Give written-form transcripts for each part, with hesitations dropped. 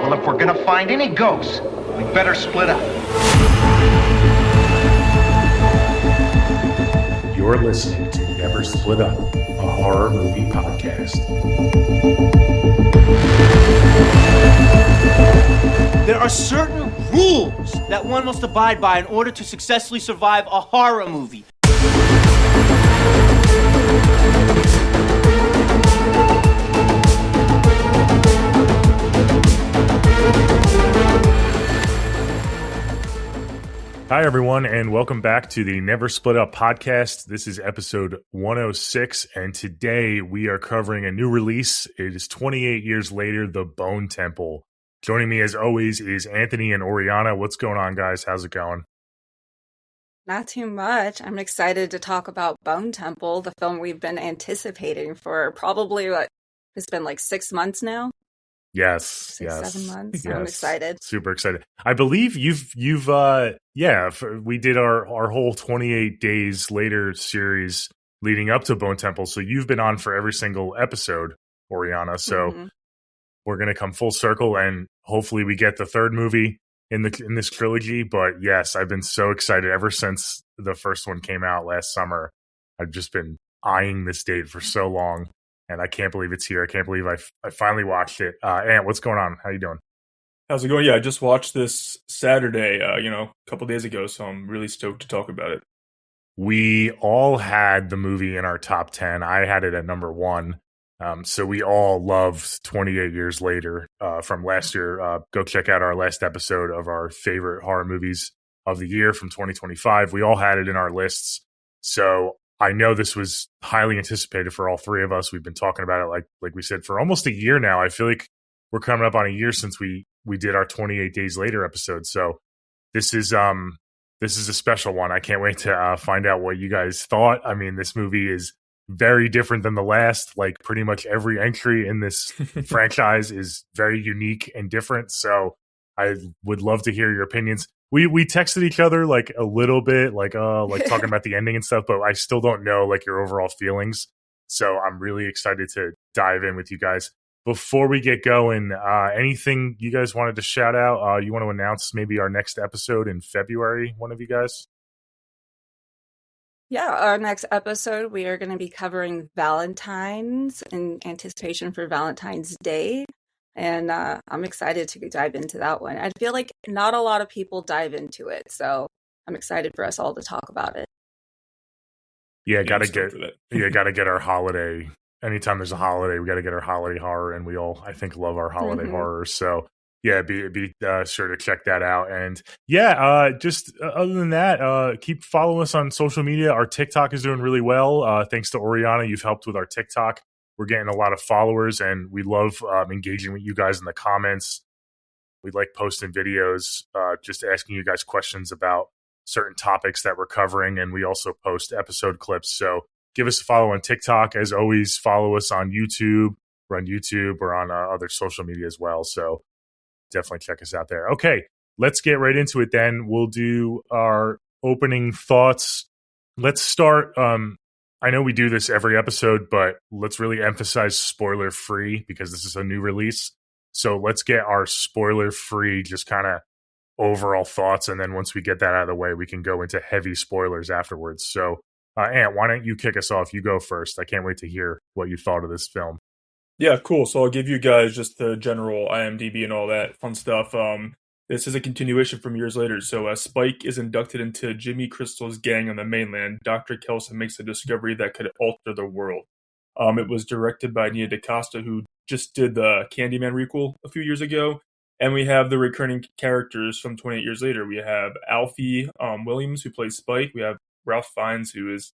Well, if we're gonna find any ghosts, we better split up. You're listening to Never Split Up, a horror movie podcast. There are certain rules that one must abide by in order to successfully survive a horror movie. Hi, everyone, and welcome back to the Never Split Up podcast. This is episode 106, and today we are covering a new release. It is 28 years later, The Bone Temple. Joining me, as always, is Anthony and Oriana. What's going on, guys? How's it going? Not too much. I'm excited to talk about Bone Temple, the film we've been anticipating for probably, it's been like 6 months now? Yes, 7 months. Yes. I'm excited. Super excited. I believe we did our whole 28 days later series leading up to Bone Temple. So you've been on for every single episode, Oriana. So we're going to come full circle and hopefully we get the third movie in this trilogy. But yes, I've been so excited ever since the first one came out last summer. I've just been eyeing this date for so long. And I can't believe it's here. I can't believe I finally watched it. Ant, what's going on? How you doing? How's it going? Yeah, I just watched this Saturday, a couple days ago, so I'm really stoked to talk about it. We all had the movie in our top 10. I had it at number 1. So we all loved 28 Years Later from last year. Go check out our last episode of our favorite horror movies of the year from 2025. We all had it in our lists. So I know this was highly anticipated for all three of us. We've been talking about it, like we said, for almost a year now. I feel like we're coming up on a year since we did our 28 Days Later episode. So this is a special one. I can't wait to find out what you guys thought. I mean, this movie is very different than the last. Like pretty much every entry in this franchise is very unique and different. So I would love to hear your opinions. We texted each other like a little bit, like talking about the ending and stuff, but I still don't know like your overall feelings. So I'm really excited to dive in with you guys. Before we get going, anything you guys wanted to shout out? You want to announce maybe our next episode in February, one of you guys? Yeah, our next episode, we are going to be covering Valentine's in anticipation for Valentine's Day. And I'm excited to dive into that one. I feel like not a lot of people dive into it, so I'm excited for us all to talk about it. Yeah, gotta get our holiday. Anytime there's a holiday, we got to get our holiday horror, and we all, I think, love our holiday horrors. So yeah, be sure to check that out. And yeah, just other than that, keep following us on social media. Our TikTok is doing really well. Thanks to Oriana, you've helped with our TikTok. We're getting a lot of followers, and we love engaging with you guys in the comments. We like posting videos, just asking you guys questions about certain topics that we're covering, and we also post episode clips. So give us a follow on TikTok. As always, follow us on YouTube. We're on YouTube or on other social media as well. So definitely check us out there. Okay, let's get right into it then. We'll do our opening thoughts. Let's start. I know we do this every episode, but let's really emphasize spoiler free because this is a new release. So let's get our spoiler free, just kind of overall thoughts. And then once we get that out of the way, we can go into heavy spoilers afterwards. So Ant, why don't you kick us off? You go first. I can't wait to hear what you thought of this film. Yeah, cool. So I'll give you guys just the general IMDb and all that fun stuff. This is a continuation from years later. So as Spike is inducted into Jimmy Crystal's gang on the mainland, Dr. Kelson makes a discovery that could alter the world. It was directed by Nia DaCosta, who just did the Candyman requel a few years ago. And we have the recurring characters from 28 Years Later. We have Alfie Williams, who plays Spike. We have Ralph Fiennes, who is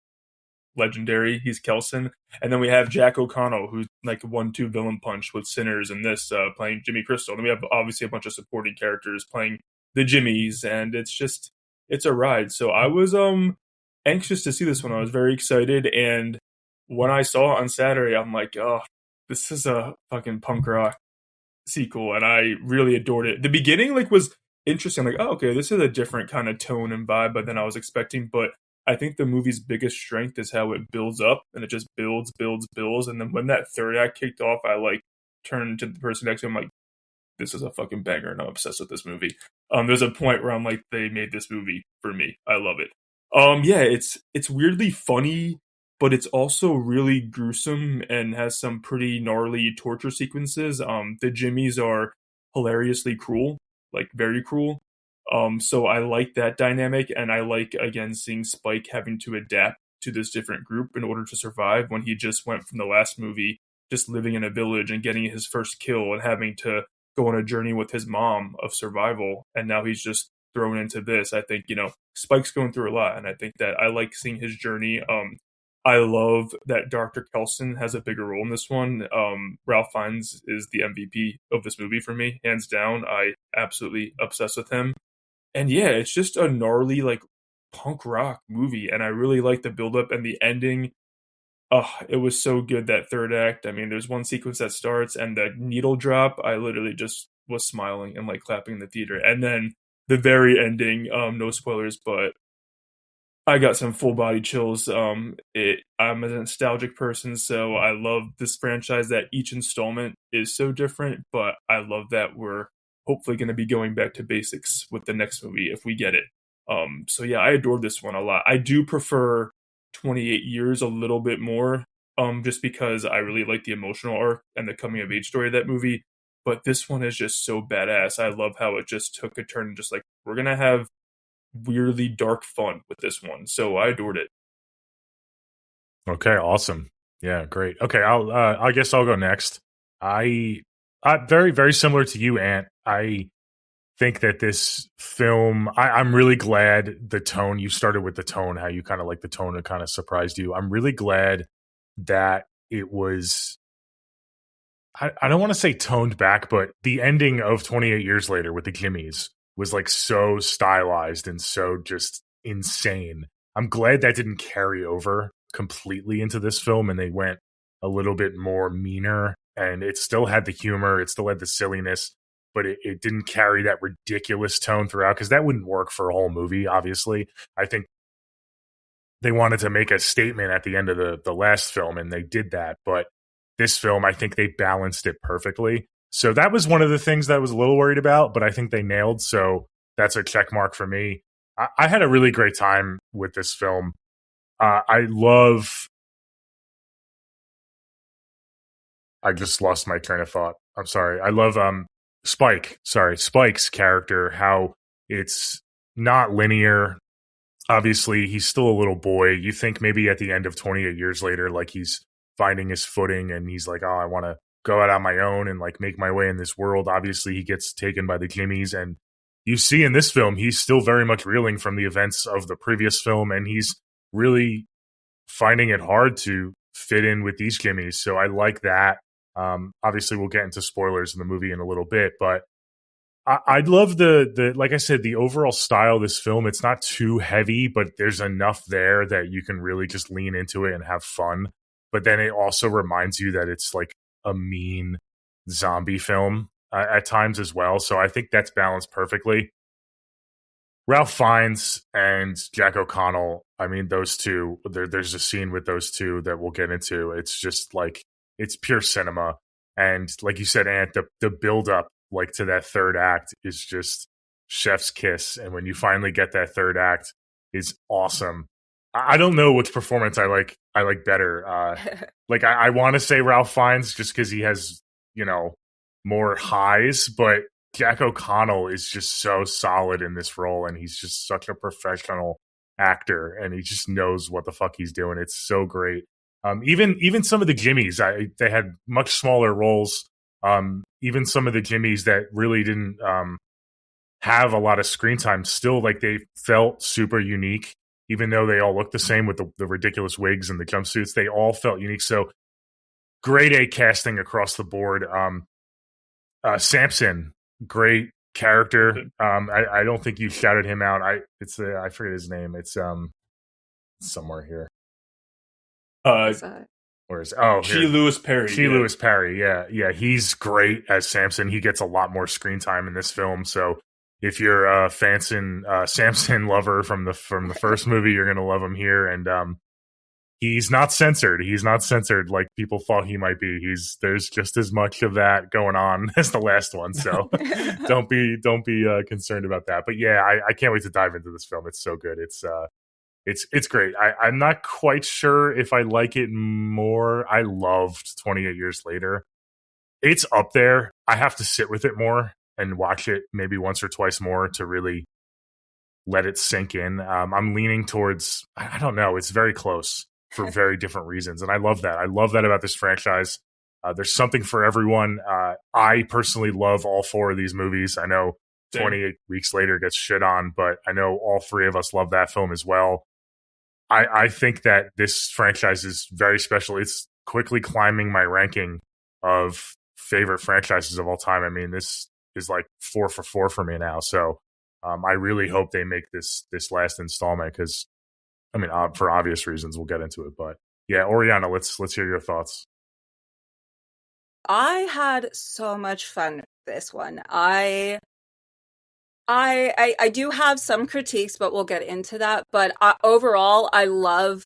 legendary. He's Kelson. And then we have Jack O'Connell, who's like a 1-2 villain punch with Sinners and this playing Jimmy Crystal. And then we have obviously a bunch of supporting characters playing the Jimmies, and it's a ride. So I was anxious to see this one. I was very excited, and when I saw it on Saturday, I'm like, oh, this is a fucking punk rock sequel, and I really adored it. The beginning was interesting. Like, oh, okay, this is a different kind of tone and vibe than I was expecting, but I think the movie's biggest strength is how it builds up, and it just builds. And then when that third act kicked off, I turned to the person next to him like, this is a fucking banger, and I'm obsessed with this movie. There's a point where I'm like, they made this movie for me. I love it. Yeah, it's weirdly funny, but it's also really gruesome and has some pretty gnarly torture sequences. The Jimmies are hilariously cruel, like very cruel. So I like that dynamic, and I like again seeing Spike having to adapt to this different group in order to survive when he just went from the last movie just living in a village and getting his first kill and having to go on a journey with his mom of survival, and now he's just thrown into this. I think, Spike's going through a lot, and I think that I like seeing his journey. I love that Dr. Kelson has a bigger role in this one. Ralph Fiennes is the MVP of this movie for me, hands down. I absolutely obsessed with him. And yeah, it's just a gnarly, like, punk rock movie, and I really like the build-up and the ending. Oh, it was so good, that third act. I mean, there's one sequence that starts, and the needle drop, I literally just was smiling and, like, clapping in the theater. And then the very ending, no spoilers, but I got some full body chills. I'm a nostalgic person, so I love this franchise that each installment is so different, but I love that we're hopefully going to be going back to basics with the next movie if we get it. So yeah, I adored this one a lot. I do prefer 28 Years a little bit more, just because I really like the emotional arc and the coming of age story of that movie. But this one is just so badass. I love how it just took a turn, just like, we're going to have weirdly dark fun with this one. So I adored it. Okay, awesome. Yeah, great. Okay, I guess I'll go next. I very, very similar to you, Ant. I think that this film, I'm really glad the tone, you started with the tone, how you kind of like the tone, it kind of surprised you. I'm really glad that it was, I don't want to say toned back, but the ending of 28 Years Later with the Kimmies was like so stylized and so just insane. I'm glad that didn't carry over completely into this film and they went a little bit more meaner, and it still had the humor, it still had the silliness, but it didn't carry that ridiculous tone throughout, because that wouldn't work for a whole movie, obviously. I think they wanted to make a statement at the end of the last film, and they did that, but this film, I think they balanced it perfectly. So that was one of the things that I was a little worried about, but I think they nailed, so that's a check mark for me. I had a really great time with this film. I just lost my train of thought. I'm sorry. I love Spike's character, how it's not linear. Obviously, he's still a little boy. You think maybe at the end of 28 Years Later, like, he's finding his footing and he's like, oh, I want to go out on my own and like make my way in this world. Obviously, he gets taken by the Jimmies, and you see in this film, he's still very much reeling from the events of the previous film, and he's really finding it hard to fit in with these Jimmies. So I like that. Obviously, we'll get into spoilers in the movie in a little bit, but I love the like I said, the overall style of this film. It's not too heavy, but there's enough there that you can really just lean into it and have fun. But then it also reminds you that it's like a mean zombie film at times as well. So I think that's balanced perfectly. Ralph Fiennes and Jack O'Connell, I mean, those two, there's a scene with those two that we'll get into. It's just like, it's pure cinema. And like you said, Ant, the build up like to that third act is just chef's kiss. And when you finally get that third act, is awesome. I don't know which performance I like better. Like I want to say Ralph Fiennes just because he has, more highs, but Jack O'Connell is just so solid in this role, and he's just such a professional actor, and he just knows what the fuck he's doing. It's so great. Even some of the Jimmies, they had much smaller roles. Even some of the Jimmies that really didn't have a lot of screen time, still like they felt super unique. Even though they all looked the same with the ridiculous wigs and the jumpsuits, they all felt unique. So grade A casting across the board. Samson, great character. I don't think you shouted him out. I forget his name. It's somewhere here. Where is Lewis Perry. Lewis Perry. Yeah. He's great as Samson. He gets a lot more screen time in this film. So if you're a Samson lover from the first movie, you're gonna love him here. And He's not censored. He's not censored like people thought he might be. There's just as much of that going on as the last one. So don't be concerned about that. But yeah, I can't wait to dive into this film. It's so good. It's great. I'm not quite sure if I like it more. I loved 28 Years Later. It's up there. I have to sit with it more and watch it maybe once or twice more to really let it sink in. I'm leaning towards, I don't know, it's very close for very different reasons. And I love that. I love that about this franchise. There's something for everyone. I personally love all four of these movies. I know 28 Weeks Later gets shit on, but I know all three of us love that film as well. I think that this franchise is very special. It's quickly climbing my ranking of favorite franchises of all time. I mean, this is like 4 for 4 for me now. So I really hope they make this last installment because, I mean, for obvious reasons, we'll get into it. But yeah, Oriana, let's hear your thoughts. I had so much fun with this one. I do have some critiques, but we'll get into that. But overall, I love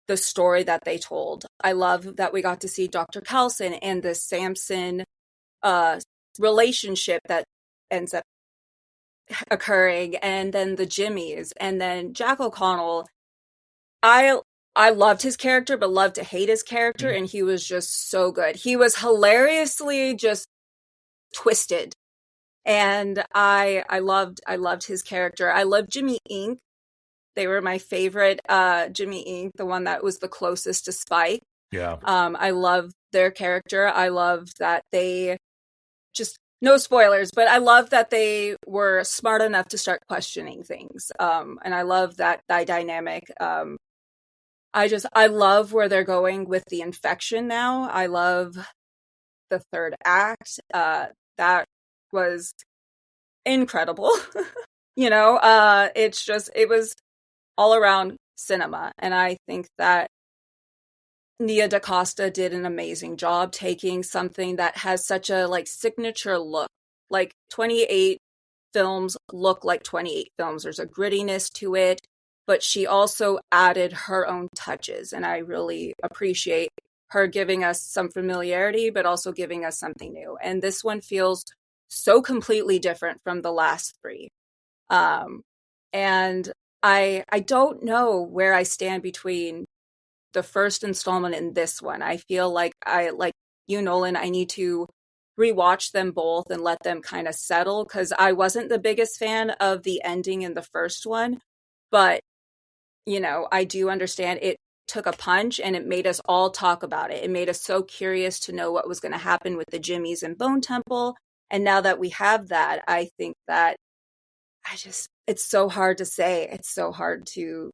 the story that they told. I love that we got to see Dr. Kelson and the Samson relationship that ends up occurring, and then the Jimmies, and then Jack O'Connell. I loved his character, but loved to hate his character, and he was just so good. He was hilariously just twisted. And I loved his character. I loved Jimmy Inc. They were my favorite. Jimmy Inc., the one that was the closest to Spike. Yeah. I love their character. I love that they just, no spoilers, but I love that they were smart enough to start questioning things. And I love that dynamic. I love where they're going with the infection now. I love the third act. That was incredible. It was all around cinema. And I think that Nia DaCosta did an amazing job taking something that has such a signature look. 28 films look like 28 films. There's a grittiness to it, but she also added her own touches. And I really appreciate her giving us some familiarity, but also giving us something new. And this one feels so completely different from the last three. And I don't know where I stand between the first installment and this one. I feel like Nolan, I need to rewatch them both and let them kind of settle, because I wasn't the biggest fan of the ending in the first one, but I do understand it took a punch and it made us all talk about it. It made us so curious to know what was going to happen with the Jimmies and Bone Temple. And now that we have that, I think that it's so hard to say. It's so hard to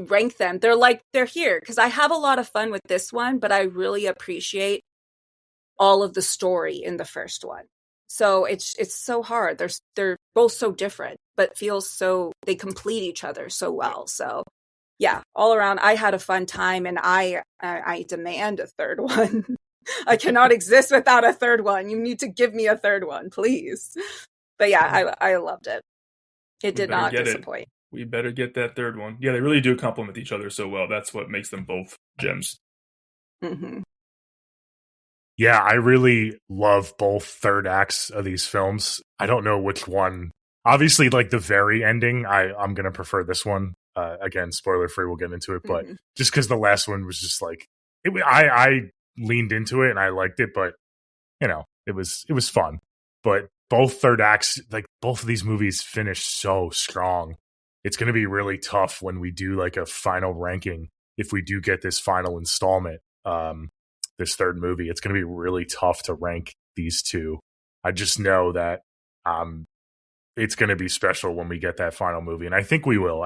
rank them. They're here because I have a lot of fun with this one, but I really appreciate all of the story in the first one. So it's so hard. They're both so different, but they complete each other so well. So yeah, all around, I had a fun time, and I demand a third one. I cannot exist without a third one. You need to give me a third one, please. But yeah, I loved it. It did not disappoint. We better get that third one. Yeah, they really do complement each other so well. That's what makes them both gems. Mm-hmm. Yeah, I really love both third acts of these films. I don't know which one. Obviously, the very ending, I'm going to prefer this one. Again, spoiler free, we'll get into it. But just because the last one was just I leaned into it and I liked it, but it was fun. But both third acts, both of these movies finish so strong. It's going to be really tough when we do a final ranking. If we do get this final installment, this third movie, it's going to be really tough to rank these two. I just know that it's going to be special when we get that final movie. And I think we will.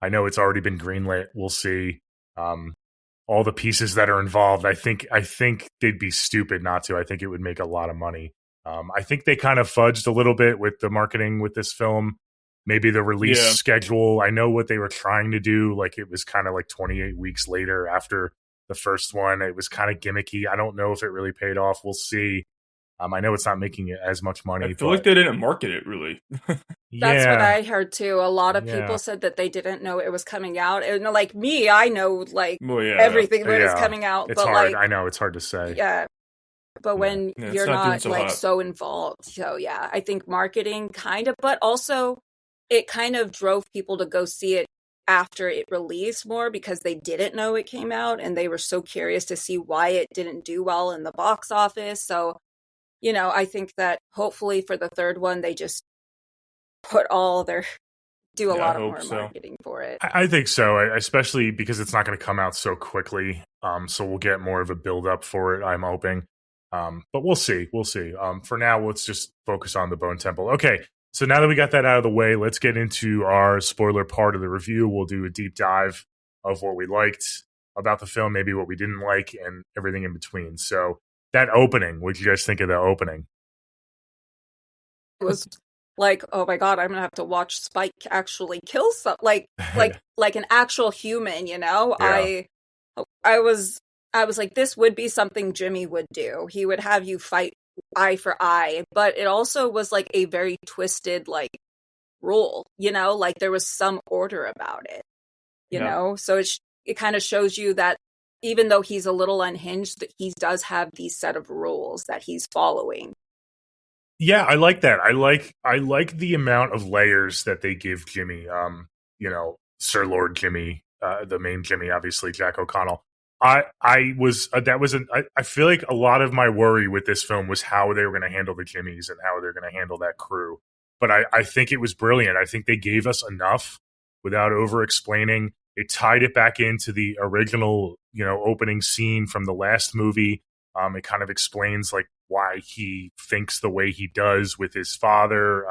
I know it's already been greenlit. We'll see. All the pieces that are involved, I think they'd be stupid not to. I think it would make a lot of money. I think they kind of fudged a little bit with the marketing with this film. Maybe the release schedule. I know what they were trying to do. It was kind of 28 weeks later after the first one. It was kind of gimmicky. I don't know if it really paid off. We'll see. I know it's not making it as much money. I feel like they didn't market it really. That's what Yeah, I heard too. A lot of Yeah. people said that they didn't know it was coming out. And like me, I know like Well, yeah, everything that is Yeah. coming out. it's but hard. like I know it's hard to say. yeah. But when Yeah, it's you're not doing not so like hot. so involved. So yeah, I think marketing kind of, but also it kind of drove people to go see it after it released more because they didn't know it came out and they were so curious to see why it didn't do well in the box office. So, you know, I think that hopefully for the third one, they just put all their, do a Yeah, I lot of hope more so. marketing for it. I think so, especially because it's not going to come out so quickly. So we'll get more of a build up for it, I'm hoping. But we'll see. We'll see. For now, let's just focus on the Bone Temple. Okay. So now that we got that out of the way, let's get into our spoiler part of the review. We'll do a deep dive of what we liked about the film, maybe what we didn't like, and everything in between. So that opening, what did you guys think of the opening? It was like, oh my God, I'm gonna have to watch Spike actually kill some like an actual human, you know? Yeah. I was like, this would be something Jimmy would do. He would have you fight eye for eye, but it also was like a very twisted like rule, you know, like there was some order about it, you Yeah. know? So it kind of shows you that even though he's a little unhinged, that he does have these set of rules that he's following. Yeah, I like that. I like the amount of layers that they give Jimmy. You know, Sir Lord Jimmy, the main Jimmy, obviously Jack O'Connell. I feel like a lot of my worry with this film was how they were going to handle the Jimmies and how they're going to handle that crew. But I think it was brilliant. I think they gave us enough without over explaining. It tied it back into the original, you know, opening scene from the last movie. It kind of explains like why he thinks the way he does with his father,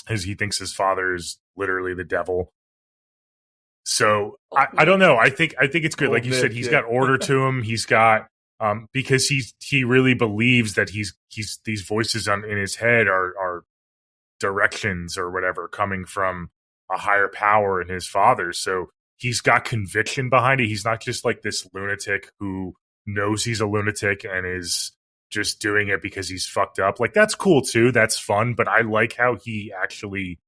as he thinks his father is literally the devil. So I don't know. I think it's good. Like you said, he's got order to him. He's got because he really believes that he's these voices in his head are directions or whatever coming from a higher power in his father. So he's got conviction behind it. He's not just like this lunatic who knows he's a lunatic and is just doing it because he's fucked up. Like that's cool too. That's fun. But I like how he actually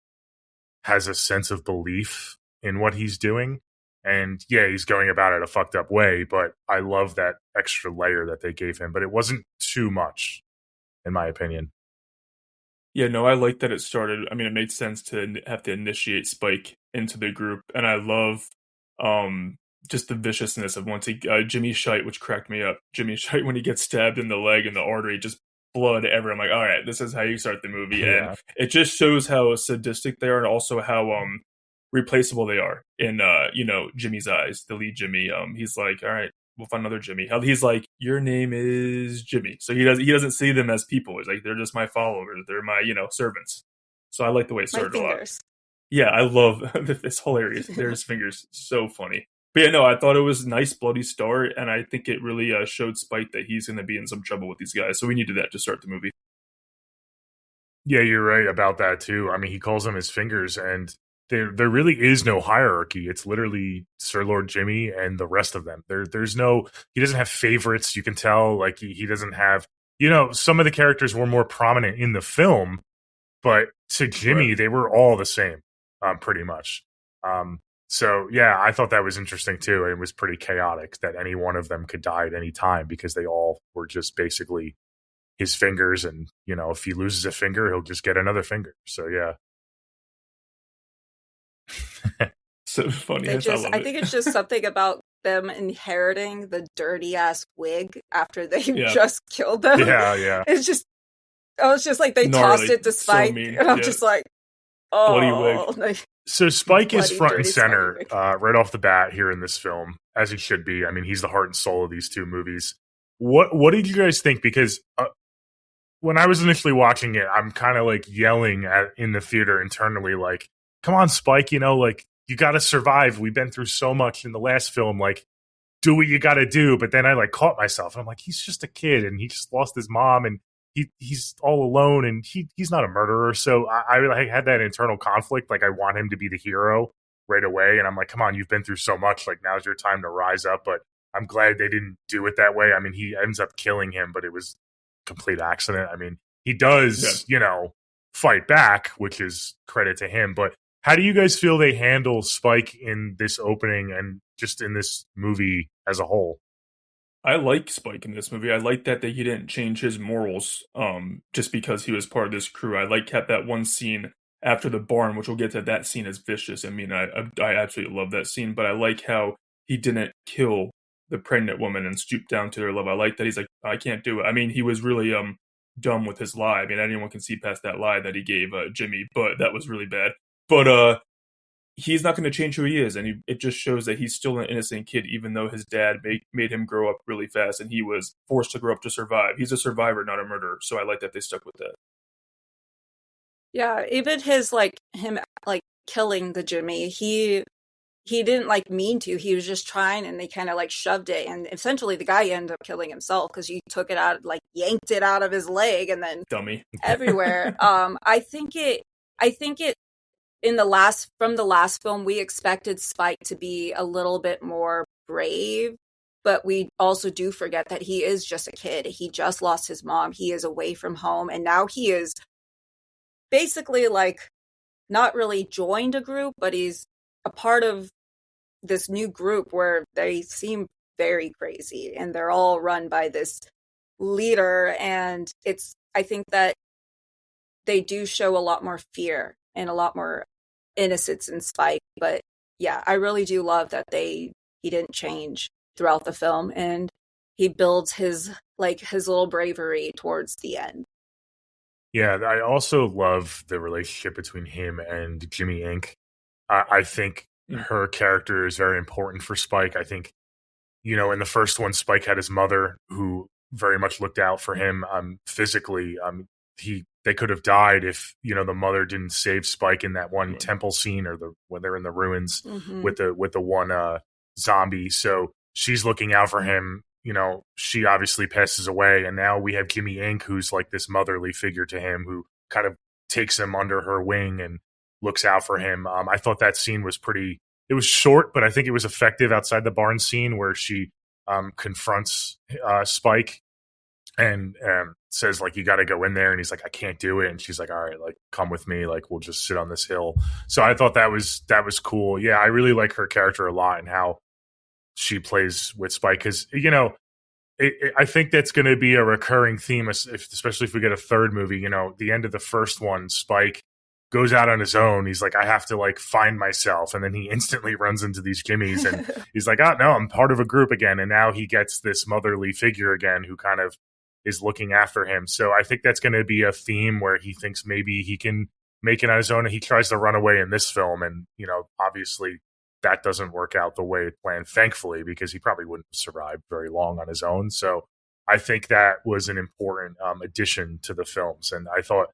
has a sense of belief in what he's doing. And yeah, he's going about it a fucked up way, but I love that extra layer that they gave him. But it wasn't too much, in my opinion. Yeah, no, I like that it started. I mean, it made sense to have to initiate Spike into the group, and I love just the viciousness of once Jimmy Shite, which cracked me up. Jimmy Shite when he gets stabbed in the leg and the artery, just blood everywhere. I'm like, all right, this is how you start the movie, Yeah. and it just shows how sadistic they are, and also how replaceable they are in you know, Jimmy's eyes. The lead Jimmy, he's like, all right, we'll find another Jimmy. He's like, your name is Jimmy. So he doesn't see them as people. He's like, they're just my followers. They're my, you know, servants. So I like the way it My started a lot. fingers. Yeah, I love it's hilarious. There's fingers, so funny. But yeah, no, I thought it was a nice bloody start, and I think it really showed Spike that he's going to be in some trouble with these guys. So we needed that to start the movie. Yeah, you're right about that too. I mean, he calls them his fingers, and there really is no hierarchy. It's literally Sir Lord Jimmy and the rest of them. There's no, he doesn't have favorites. You can tell, like he doesn't have, you know, some of the characters were more prominent in the film, but to Jimmy, Right. they were all the same, pretty much. So yeah, I thought that was interesting too. It was pretty chaotic that any one of them could die at any time because they all were just basically his fingers, and you know, if he loses a finger, he'll just get another finger. So yeah. So funny. They I just, love I it. think it's just something about them inheriting the dirty ass wig after they Yeah. just killed them. Yeah. It's just, I was just like, they Gnarly. tossed it to So Spike, mean. and I'm Yeah. just like, Bloody oh, wig. like, So Spike is Bloody, front and dirty, center smelly right off the bat here in this film, as he should be. I mean, he's the heart and soul of these two movies. What did you guys think? Because when I was initially watching it, I'm kind of like yelling in the theater internally, like, "Come on, Spike! You know, like you got to survive. We've been through so much in the last film. Like, do what you got to do." But then I like caught myself, and I'm like, he's just a kid, and he just lost his mom, and he's all alone, and he's not a murderer. So I had that internal conflict. Like I want him to be the hero right away, and I'm like, come on, you've been through so much. Like now's your time to rise up. But I'm glad they didn't do it that way. I mean, he ends up killing him, but it was complete accident. I mean, he does, fight back, which is credit to him. But how do you guys feel they handle Spike in this opening and just in this movie as a whole? I like Spike in this movie. I like that he didn't change his morals just because he was part of this crew. I like that one scene after the barn, which we'll get to. That scene is vicious. I mean, I absolutely love that scene, but I like how he didn't kill the pregnant woman and stoop down to their level. I like that he's like, I can't do it. I mean, he was really dumb with his lie. I mean, anyone can see past that lie that he gave Jimmy, but that was really bad. But he's not going to change who he is, and it just shows that he's still an innocent kid, even though his dad made him grow up really fast, and he was forced to grow up to survive. He's a survivor, not a murderer, so I like that they stuck with that. Yeah, even him killing the Jimmy, he didn't mean to. He was just trying, and they kind of shoved it, and essentially the guy ended up killing himself because he took it out, yanked it out of his leg, and then dummy everywhere. I think it from the last film, we expected Spike to be a little bit more brave, but we also do forget that he is just a kid. He just lost his mom. He is away from home, and now he is basically not really joined a group, but he's a part of this new group where they seem very crazy, and they're all run by this leader. And I think that they do show a lot more fear and a lot more innocence in Spike. But yeah, I really do love that he didn't change throughout the film, and he builds his little bravery towards the end. Yeah, I also love the relationship between him and Jimmy Inc. I think her character is very important for Spike. I think, in the first one, Spike had his mother who very much looked out for him physically. They could have died if, the mother didn't save Spike in that one temple scene, or when they're in the ruins with the one zombie. So she's looking out for him. She obviously passes away, and now we have Jimmy Inc., who's like this motherly figure to him, who kind of takes him under her wing and looks out for him. I thought that scene was it was short, but I think it was effective outside the barn scene where she confronts Spike and says, you got to go in there. And he's like, I can't do it. And she's like, all right, come with me. We'll just sit on this hill. So I thought that was cool. Yeah, I really like her character a lot and how she plays with Spike, because I think that's going to be a recurring theme, especially if we get a third movie. The end of the first one, Spike goes out on his own. He's like, I have to find myself, and then he instantly runs into these Jimmies, and he's like, oh no, I'm part of a group again. And now he gets this motherly figure again who kind of is looking after him. So I think that's going to be a theme where he thinks maybe he can make it on his own, and he tries to run away in this film, and obviously that doesn't work out the way it planned, thankfully, because he probably wouldn't survive very long on his own. So I think that was an important addition to the films. And I thought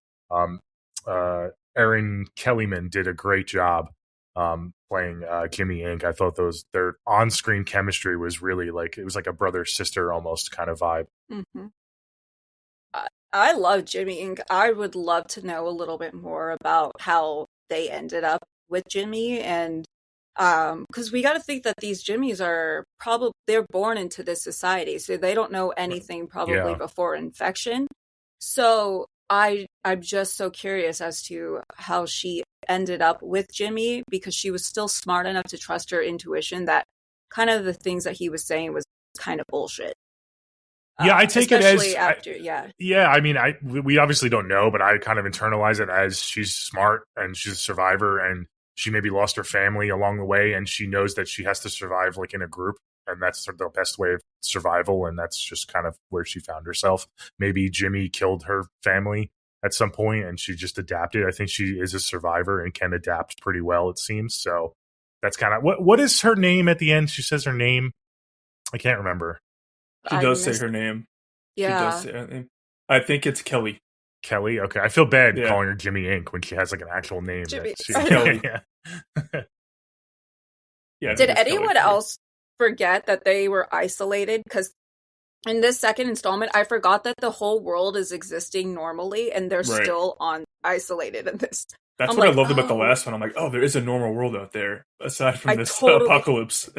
Erin Kellyman did a great job playing Jimmy Inc. I thought their on-screen chemistry was really it was like a brother-sister almost kind of vibe. Mm-hmm. I love Jimmy Inc. I would love to know a little bit more about how they ended up with Jimmy, and because we got to think that these Jimmies are they're born into this society, so they don't know anything probably before infection. So I'm just so curious as to how she ended up with Jimmy, because she was still smart enough to trust her intuition that kind of the things that he was saying was kind of bullshit. Yeah, I take it as after, I mean, we obviously don't know, but I kind of internalize it as she's smart and she's a survivor, and she maybe lost her family along the way, and she knows that she has to survive in a group, and that's the best way of survival, and that's just kind of where she found herself. Maybe Jimmy killed her family at some point, and she just adapted. I think she is a survivor and can adapt pretty well, it seems. So that's kind of what is her name at the end? She says her name. I can't remember. She does say her name. Yeah. She does say her name. I think it's Kelly. Kelly? Okay. I feel bad calling her Jimmy Inc. when she has an actual name. Jimmy. Kelly. Did anyone else forget that they were isolated? Because in this second installment, I forgot that the whole world is existing normally, and they're still isolated in this. That's what I loved about the last one. I'm like, oh, there is a normal world out there aside from this apocalypse.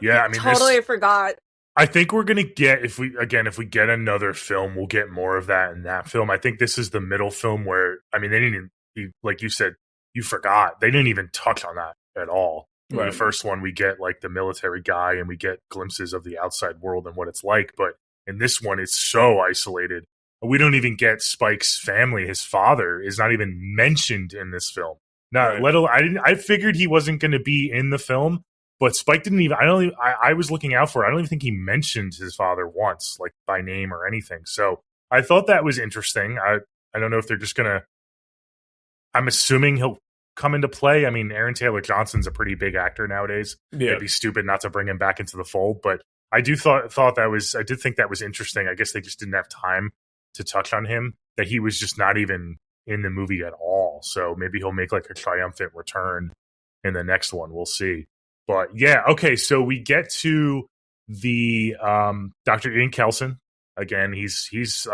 Yeah, I mean, totally forgot. I think we're gonna get if we get another film, we'll get more of that in that film. I think this is the middle film where they didn't even, like you said, you forgot they didn't even touch on that at all. Right. The first one we get like the military guy and we get glimpses of the outside world and what it's like, but in this one it's so isolated. We don't even get Spike's family. His father is not even mentioned in this film. Not Right. I figured he wasn't going to be in the film. But Spike didn't even. I was looking out for it. I don't even think he mentioned his father once, like by name or anything. So I thought that was interesting. I don't know if they're just gonna. I'm assuming he'll come into play. I mean, Aaron Taylor Johnson's a pretty big actor nowadays. Yeah. It'd be stupid not to bring him back into the fold. But I thought that was. I did think that was interesting. I guess they just didn't have time to touch on him. That he was just not even in the movie at all. So maybe he'll make like a triumphant return in the next one. We'll see. But yeah, okay, so we get to the Dr. Ian Kelson. Again, he's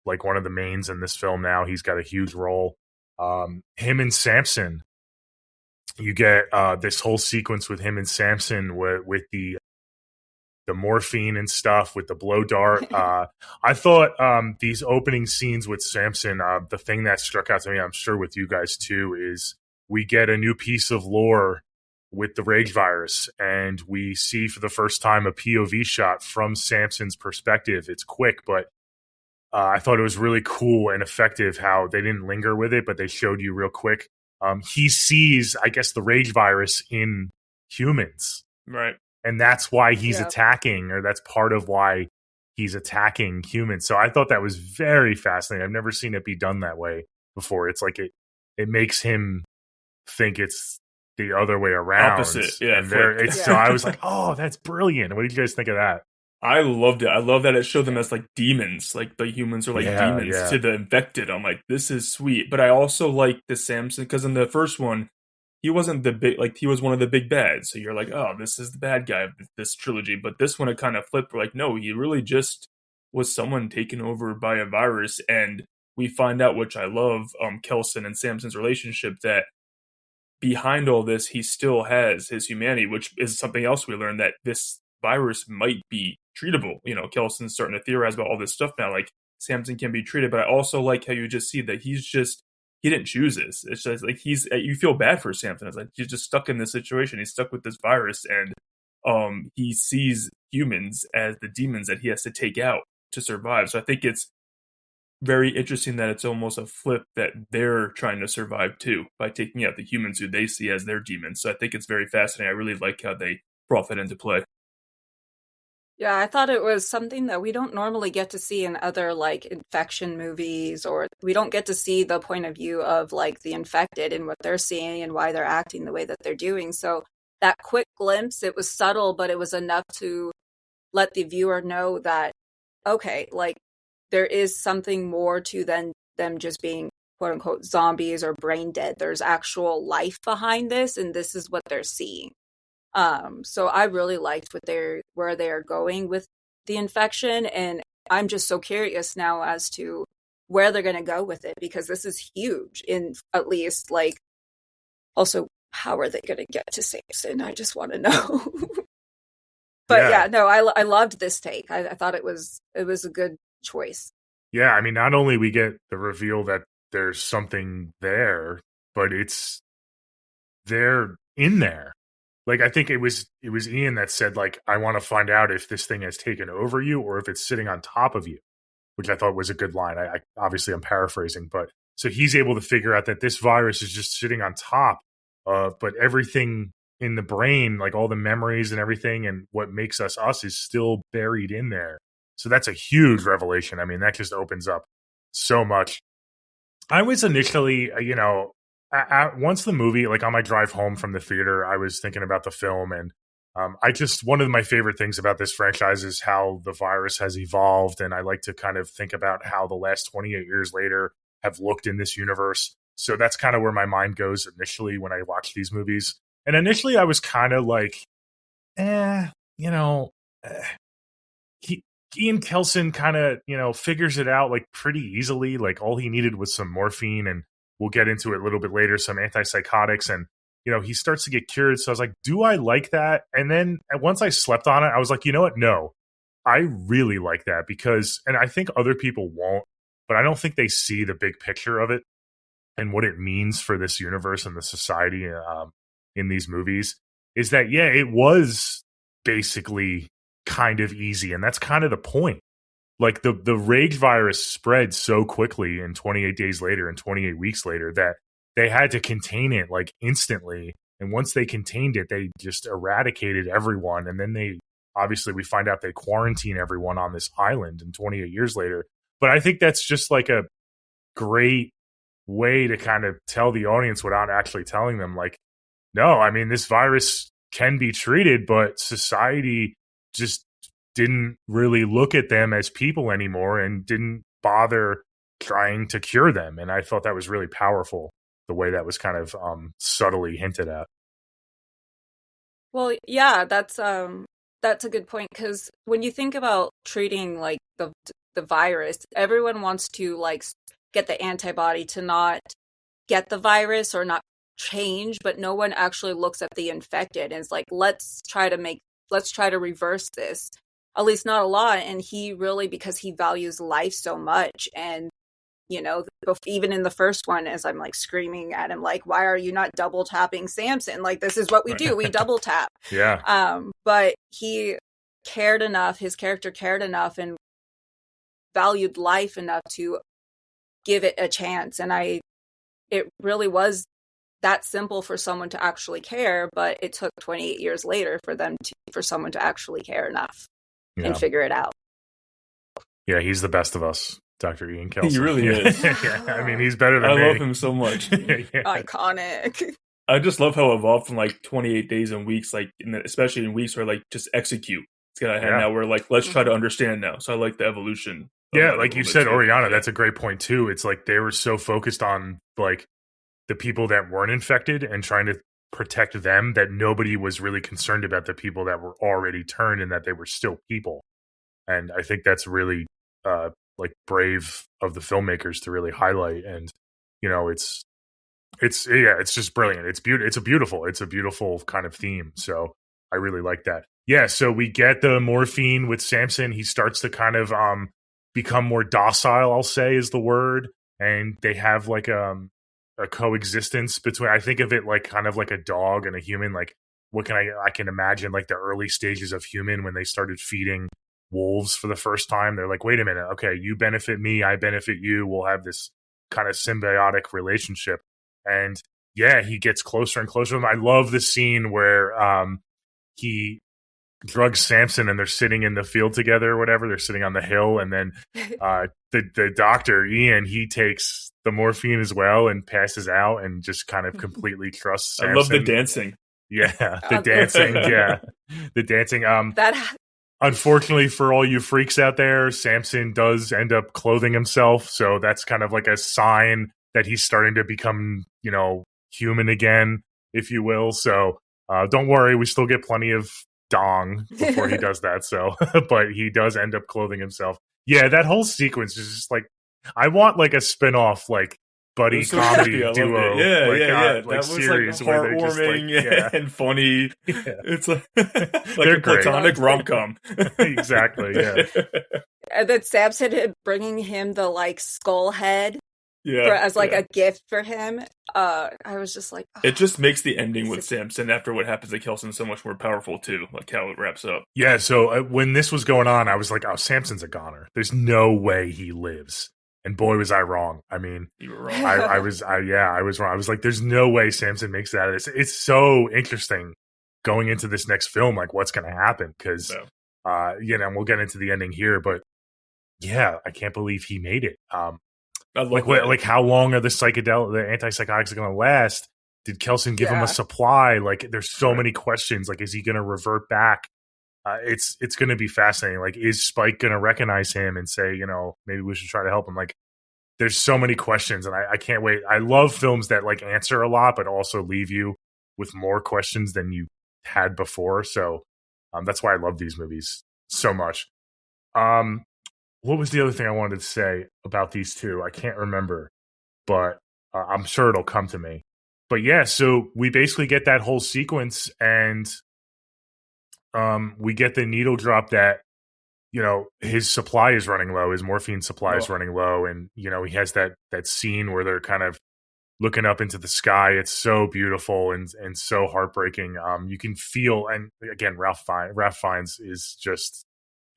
like one of the mains in this film now. He's got a huge role. Him and Samson. You get this whole sequence with him and Samson with the morphine and stuff, with the blow dart. I thought these opening scenes with Samson, the thing that struck out to me, I'm sure with you guys too, is we get a new piece of lore with the rage virus, and we see for the first time a POV shot from Samson's perspective. It's quick, but I thought it was really cool and effective how they didn't linger with it, but they showed you real quick. He sees, I guess, the rage virus in humans, Right. and that's why he's attacking, or that's part of why he's attacking humans. So I thought that was very fascinating. I've never seen it be done that way before. It's like it makes him think it's the other way around. Opposite, yeah. So I was like, oh, that's brilliant. What did you guys think of that? I loved it. I love that it showed them as like demons, like the humans are like demons to the infected. I'm like, this is sweet. But I also like the Samson, because in the first one, he wasn't the big, like he was one of the big bads. So you're like, oh, this is the bad guy of this trilogy. But this one, it kind of flipped. We're like, no, he really just was someone taken over by a virus. And we find out, which I love, Kelson and Samson's relationship, that behind all this, he still has his humanity, which is something else we learned, that this virus might be treatable. You know, Kelson's starting to theorize about all this stuff now, like Samson can be treated. But I also like how you just see that he didn't choose this. It's just like you feel bad for Samson. It's like he's just stuck in this situation. He's stuck with this virus, and he sees humans as the demons that he has to take out to survive. So I think it's very interesting that it's almost a flip, that they're trying to survive too by taking out the humans who they see as their demons. So I think it's very fascinating. I really like how they brought that into play. Yeah, I thought it was something that we don't normally get to see in other like infection movies, or we don't get to see the point of view of like the infected and what they're seeing and why they're acting the way that they're doing. So that quick glimpse, it was subtle, but it was enough to let the viewer know that, okay, like there is something more to them just being quote unquote zombies or brain dead. There's actual life behind this, and this is what they're seeing. So I really liked where they're going with the infection, and I'm just so curious now as to where they're going to go with it, because this is huge. In at least like, also, how are they going to get to Samson? I just want to know. But yeah, no, I loved this take. I thought it was a good choice. Yeah, I mean, not only we get the reveal that there's something there, but they're in there. Like, I think it was Ian that said, like, I want to find out if this thing has taken over you or if it's sitting on top of you, which I thought was a good line. I obviously I'm paraphrasing, but so he's able to figure out that this virus is just sitting on top of, but everything in the brain, like all the memories and everything and what makes us is still buried in there. So that's a huge revelation. I mean, that just opens up so much. I was initially, once the movie, like on my drive home from the theater, I was thinking about the film, and one of my favorite things about this franchise is how the virus has evolved, and I like to kind of think about how the last 28 years later have looked in this universe. So that's kind of where my mind goes initially when I watch these movies. And initially I was kind of like, Ian Kelson kind of, figures it out like pretty easily. Like all he needed was some morphine, and we'll get into it a little bit later, some antipsychotics, and, he starts to get cured. So I was like, do I like that? And then once I slept on it, I was like, you know what? No, I really like that because, and I think other people won't, but I don't think they see the big picture of it and what it means for this universe and the society in these movies. Is that, yeah, it was basically kind of easy, and that's kind of the point. Like the rage virus spread so quickly in 28 days later and 28 weeks later that they had to contain it like instantly. And once they contained it, they just eradicated everyone. And then obviously we find out they quarantine everyone on this island and 28 years later. But I think that's just like a great way to kind of tell the audience without actually telling them, like, no, I mean, this virus can be treated, but society just didn't really look at them as people anymore and didn't bother trying to cure them. And I thought that was really powerful, the way that was kind of subtly hinted at. Well, yeah, that's a good point, because when you think about treating like the virus, everyone wants to like get the antibody to not get the virus or not change, but no one actually looks at the infected and is like, let's try to reverse this. At least not a lot. And he really, because he values life so much, and you know, even in the first one, as I'm like screaming at him, like, why are you not double tapping Samson? Like, this is what we do. We double tap. Yeah. But he cared enough, his character cared enough and valued life enough to give it a chance. And it really was that simple for someone to actually care, but it took 28 years later for someone to actually care enough and figure it out. Yeah, he's the best of us, Dr. Ian Kelson. He really is. Yeah, I mean, he's better than me. I love him so much. Yeah. Iconic. I just love how it evolved from like 28 days and weeks, like especially in weeks where like just execute. It's kind of now we're like, let's try to understand now. So I like the evolution. Yeah, like you said, Oriana, that's a great point too. It's like they were so focused on like the people that weren't infected and trying to protect them that nobody was really concerned about the people that were already turned and that they were still people. And I think that's really like brave of the filmmakers to really highlight. And you know, it's just brilliant. It's a beautiful kind of theme. So I really like that. Yeah, so we get the morphine with Samson. He starts to kind of become more docile, I'll say is the word, and they have like a coexistence between, I think of it like kind of like a dog and a human. Like I can imagine like the early stages of human when they started feeding wolves for the first time. They're like, wait a minute, okay, you benefit me, I benefit you, we'll have this kind of symbiotic relationship. And yeah, he gets closer and closer to him. I love the scene where he drugs Samson and they're sitting in the field together or whatever. They're sitting on the hill, and then the doctor, Ian, he takes the morphine as well and passes out and just kind of completely trusts Samson. I love the dancing. Yeah, the dancing. Yeah, the dancing. Unfortunately for all you freaks out there, Samson does end up clothing himself. So that's kind of like a sign that he's starting to become, you know, human again, if you will. So don't worry, we still get plenty of dong before he does that. So, but he does end up clothing himself. Yeah, that whole sequence is just like, I want like a spin-off, like buddy comedy duo. Yeah. Like That was series like where they're just heartwarming and funny. Yeah. It's like They're a platonic rom-com. Exactly. Yeah. And then Samson had bringing him the like skull head as like a gift for him. I was just like, it just makes the ending with Samson after what happens to Kelson so much more powerful too, like how it wraps up. Yeah, so when this was going on, I was like, oh, Samson's a goner. There's no way he lives. And boy, was I wrong. I mean, you were wrong. I was wrong. I was like, there's no way Samson makes it out of this. It's so interesting going into this next film, like what's going to happen. Because, you know, we'll get into the ending here, but yeah, I can't believe he made it. Like how long are the antipsychotics going to last? Did Kelson give him a supply? Like, there's so many questions. Like, is he going to revert back? It's going to be fascinating. Like, is Spike going to recognize him and say, you know, maybe we should try to help him? Like, there's so many questions, and I can't wait. I love films that like answer a lot, but also leave you with more questions than you had before. So that's why I love these movies so much. What was the other thing I wanted to say about these two? I can't remember, but I'm sure it'll come to me. But yeah, so we basically get that whole sequence, and we get the needle drop that his supply is running low, his morphine supply is Oh. running low, and he has that scene where they're kind of looking up into the sky. It's so beautiful and so heartbreaking. You can feel, and again, Ralph Fiennes is just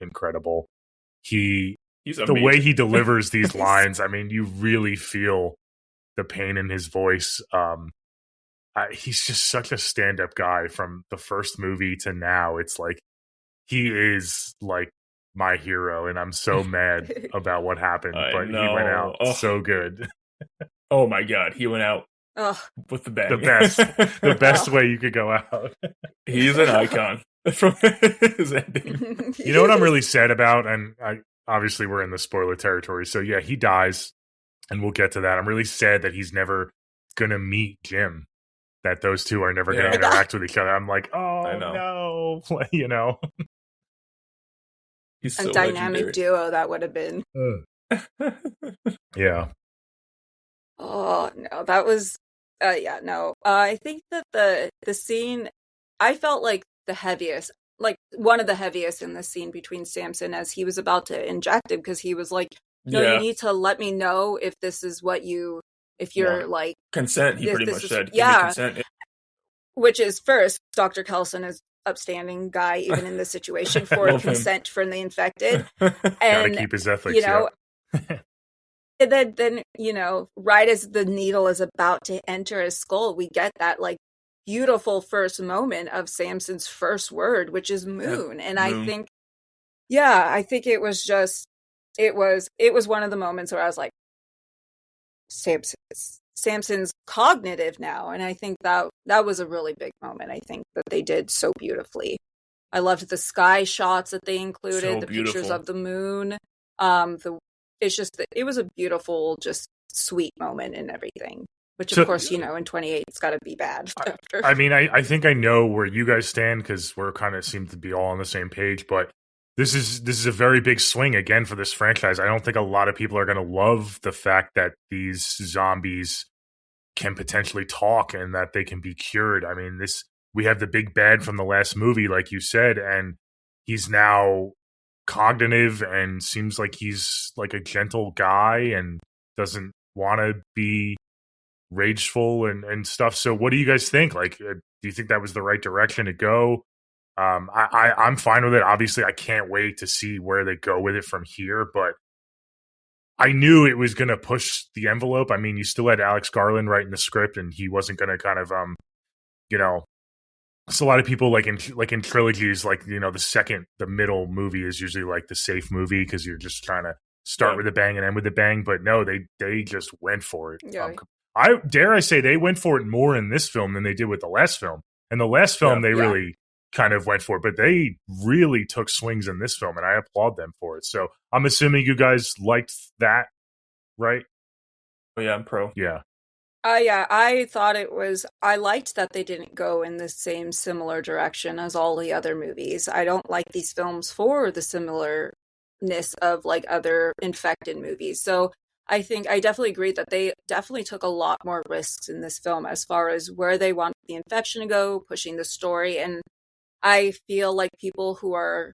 incredible. He's the amazing. way he delivers these lines, I mean, you really feel the pain in his voice. He's just such a stand-up guy from the first movie to now. It's like he is like my hero, and I'm so mad about what happened, but he went out so good. Oh my god, he went out with the bang. The best way you could go out. He's an icon from his ending. You know what I'm really sad about, and obviously we're in the spoiler territory, so yeah, he dies, and we'll get to that. I'm really sad that he's never gonna meet Jim, that those two are never gonna interact with each other. I'm like, oh no, He's a so dynamic legendary. duo that would have been. Yeah. Oh no, that was no. I think that the scene, I felt like the heaviest, like one of the heaviest in the scene between Samson as he was about to inject him, because he was like, no, you need to let me know if this is what if you're like consent. He pretty much said, yeah, consent. Which is first, Dr. Kelson is upstanding guy even in this situation for consent from the infected, and gotta keep his ethics, and then right as the needle is about to enter his skull, we get that like beautiful first moment of Samson's first word, which is moon. And I think it was just it was one of the moments where I was like, Samson's cognitive now. And I think that was a really big moment. I think that they did so beautifully. I loved the sky shots that they included, the pictures of the moon. It's just that it was a beautiful, just sweet moment and everything. Which, of course, in 28, it's got to be bad. I mean, I think I know where you guys stand, because we're kind of seem to be all on the same page. But this is a very big swing again for this franchise. I don't think a lot of people are going to love the fact that these zombies can potentially talk and that they can be cured. I mean, we have the big bad from the last movie, like you said, and he's now cognitive and seems like he's like a gentle guy and doesn't want to be rageful and stuff. So what do you guys think? Like, do you think that was the right direction to go? I'm fine with it. Obviously, I can't wait to see where they go with it from here, but I knew it was going to push the envelope. I mean, you still had Alex Garland writing the script, and he wasn't going to kind of, it's a lot of people like in trilogies, like, the middle movie is usually like the safe movie, because you're just trying to start with a bang and end with a bang. But no, they just went for it. Yeah. I say they went for it more in this film than they did with the last film. And the last film, they really kind of went for it, but they really took swings in this film, and I applaud them for it. So I'm assuming you guys liked that, right? Oh yeah, I'm pro. Yeah. I thought I liked that they didn't go in the same similar direction as all the other movies. I don't like these films for the similarness of like other infected movies. So I think I definitely agree that they definitely took a lot more risks in this film as far as where they want the infection to go, pushing the story. And I feel like people who are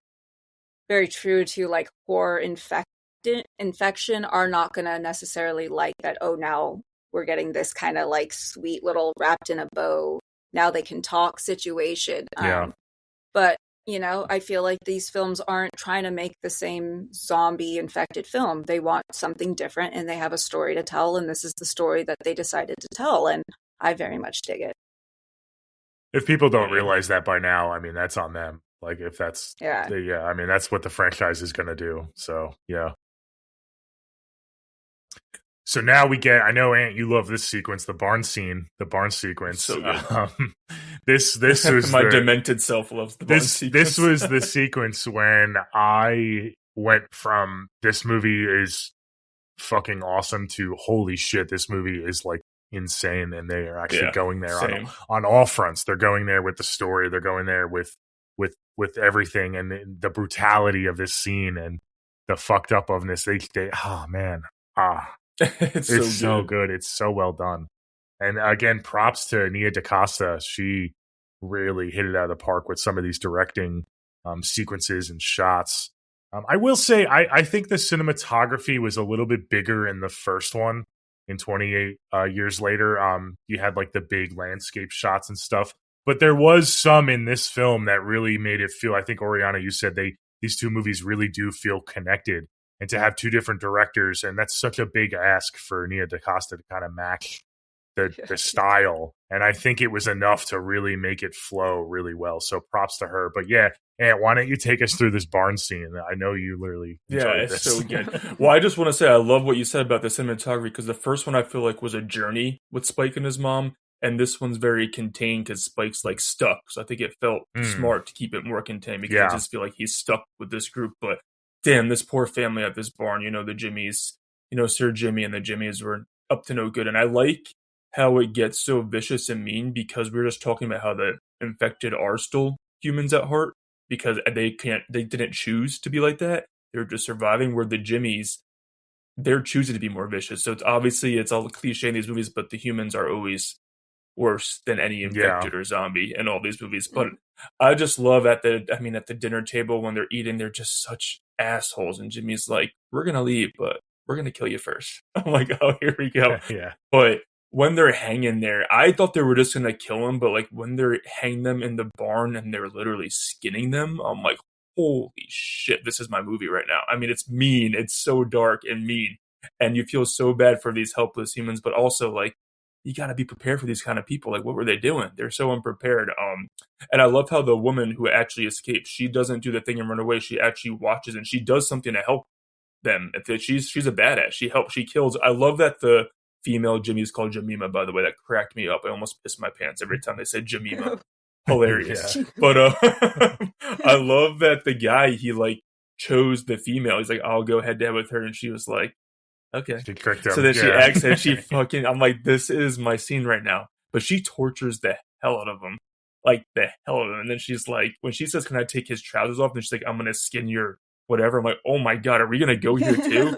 very true to like horror infection are not going to necessarily like that. Oh, now we're getting this kind of like sweet little wrapped in a bow, now they can talk situation. But I feel like these films aren't trying to make the same zombie infected film. They want something different, and they have a story to tell, and this is the story that they decided to tell, and I very much dig it. If people don't realize that by now, I mean, that's on them. Like, if that's I mean, that's what the franchise is going to do. So yeah. So now we get, I know, Ant, you love this sequence, the barn sequence. So good. This was my demented self loves the barn sequence. This was the sequence when I went from this movie is fucking awesome to holy shit, this movie is like insane, and they are actually going there on all fronts. They're going there with the story, they're going there with everything, and the brutality of this scene and the fucked up ofness. They oh man. It's so good. It's so well done. And again, props to Nia DaCosta. She really hit it out of the park with some of these directing sequences and shots. I will say, I think the cinematography was a little bit bigger in the first one. In 28 years later, you had like the big landscape shots and stuff, but there was some in this film that really made it feel. I think Oriana, you said these two movies really do feel connected, and to have two different directors, and that's such a big ask for Nia DaCosta to kind of match the style, and I think it was enough to really make it flow really well. So props to her. But yeah, Ant, why don't you take us through this barn scene? I know you literally enjoyed this. So good. Well, I just want to say I love what you said about the cinematography, because the first one I feel like was a journey with Spike and his mom, and this one's very contained because Spike's like stuck. So I think it felt smart to keep it more contained, because I just feel like he's stuck with this group. But damn, this poor family at this barn, the Jimmies, Sir Jimmy and the Jimmies were up to no good. And I like how it gets so vicious and mean, because we were just talking about how the infected are still humans at heart, because they didn't choose to be like that. They're just surviving, where the Jimmies, they're choosing to be more vicious. So it's all cliche in these movies, but the humans are always worse than any infected or zombie in all these movies. But I just love at the dinner table when they're eating, they're just such assholes. And Jimmy's like, we're going to leave, but we're going to kill you first. I'm like, oh, here we go. Yeah. But when they're hanging there, I thought they were just going to kill them. But like when they're hanging them in the barn and they're literally skinning them, I'm like, holy shit, this is my movie right now. I mean, it's mean. It's so dark and mean. And you feel so bad for these helpless humans, but also like, you got to be prepared for these kind of people. Like, what were they doing? They're so unprepared. And I love how the woman who actually escaped, she doesn't do the thing and run away. She actually watches and she does something to help them. She's a badass. She helps. She kills. I love that the female Jimmy is called Jemima, by the way. That cracked me up. I almost pissed my pants every time they said Jemima. Hilarious. But I love that the guy, he like chose the female. He's like, I'll go head to head with her. And she was like, okay. She tricked him. So then she acts and she fucking, I'm like, this is my scene right now. But she tortures the hell out of him. Like, the hell out of him. And then she's like, when she says, can I take his trousers off? And she's like, I'm going to skin your whatever. I'm like, oh my God, are we going to go here too?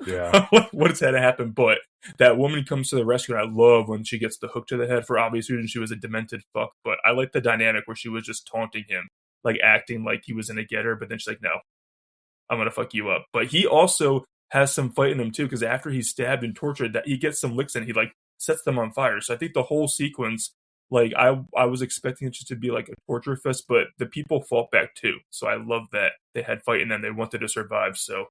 What has had to happen? But that woman comes to the rescue, and I love when she gets the hook to the head. For obvious reasons, she was a demented fuck. But I like the dynamic where she was just taunting him, like acting like he was going to get her. But then she's like, no, I'm going to fuck you up. But he also has some fight in him too, because after he's stabbed and tortured, that he gets some licks and he like sets them on fire. So I think the whole sequence, like I was expecting it just to be like a torture fest, but the people fought back too. So I love that they had fight in them. They wanted to survive. So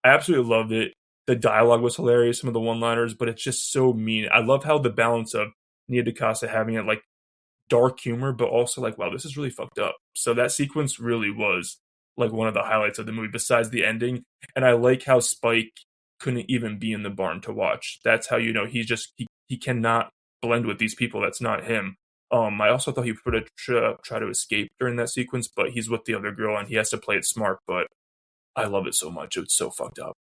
I absolutely loved it. The dialogue was hilarious, some of the one-liners, but it's just so mean. I love how the balance of Nia DaCosta having it like dark humor, but also like, wow, this is really fucked up. So that sequence really was like one of the highlights of the movie besides the ending. And I like how Spike couldn't even be in the barn to watch. That's how he cannot blend with these people. That's not him. I also thought he would try to escape during that sequence, but he's with the other girl and he has to play it smart. But I love it so much. It's so fucked up.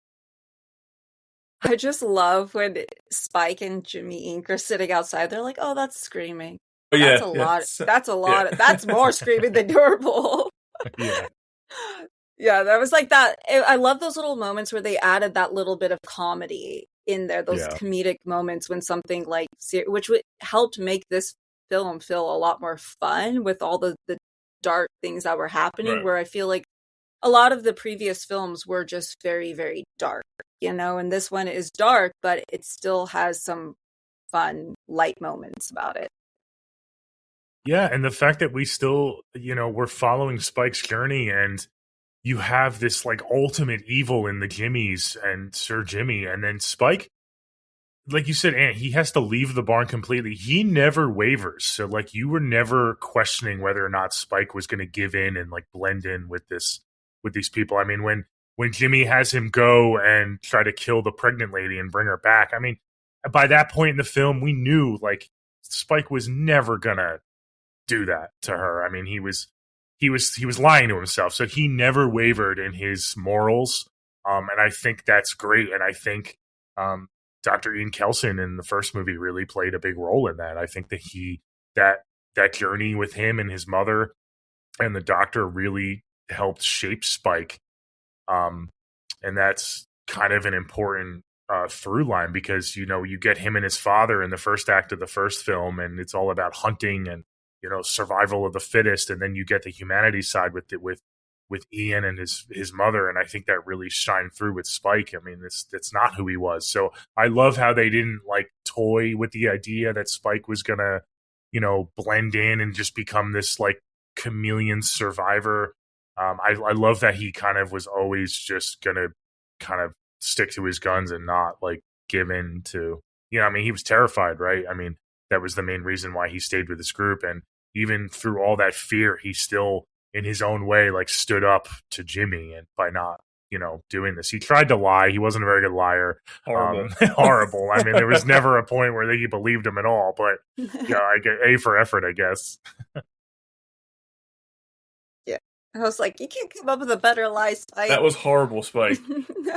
I just love when Spike and Jimmy Inc. are sitting outside. They're like, oh, that's screaming. Oh, yeah, that's a lot. That's a lot. That's more screaming than normal. Yeah. Yeah, that was like that. I love those little moments where they added that little bit of comedy in there, those comedic moments when something like, which helped make this film feel a lot more fun with all the dark things that were happening, right. Where I feel like a lot of the previous films were just very, very dark, and this one is dark, but it still has some fun, light moments about it. Yeah, and the fact that we still, we're following Spike's journey, and you have this like ultimate evil in the Jimmies and Sir Jimmy, and then Spike, like you said, Ant, he has to leave the barn completely. He never wavers. So like you were never questioning whether or not Spike was going to give in and like blend in with these people. I mean, when Jimmy has him go and try to kill the pregnant lady and bring her back, I mean, by that point in the film, we knew like Spike was never gonna do that to her. I mean, he was lying to himself, so he never wavered in his morals, and I think that's great. And I think Dr. Ian Kelson in the first movie really played a big role in that. I think that that journey with him and his mother and the doctor really helped shape Spike, and that's kind of an important through line, because you get him and his father in the first act of the first film, and it's all about hunting and survival of the fittest, and then you get the humanity side with with Ian and his mother, and I think that really shined through with Spike. I mean, that's not who he was. So I love how they didn't like toy with the idea that Spike was gonna, blend in and just become this like chameleon survivor. I love that he kind of was always just gonna kind of stick to his guns and not like give in to, I mean, he was terrified, right? I mean, that was the main reason why he stayed with this group. And even through all that fear, he still, in his own way, like stood up to Jimmy, and by not, doing this. He tried to lie. He wasn't a very good liar. Horrible. Horrible. I mean, there was never a point where he believed him at all, but I get A for effort, I guess. Yeah. I was like, you can't come up with a better lie, Spike. That was horrible, Spike.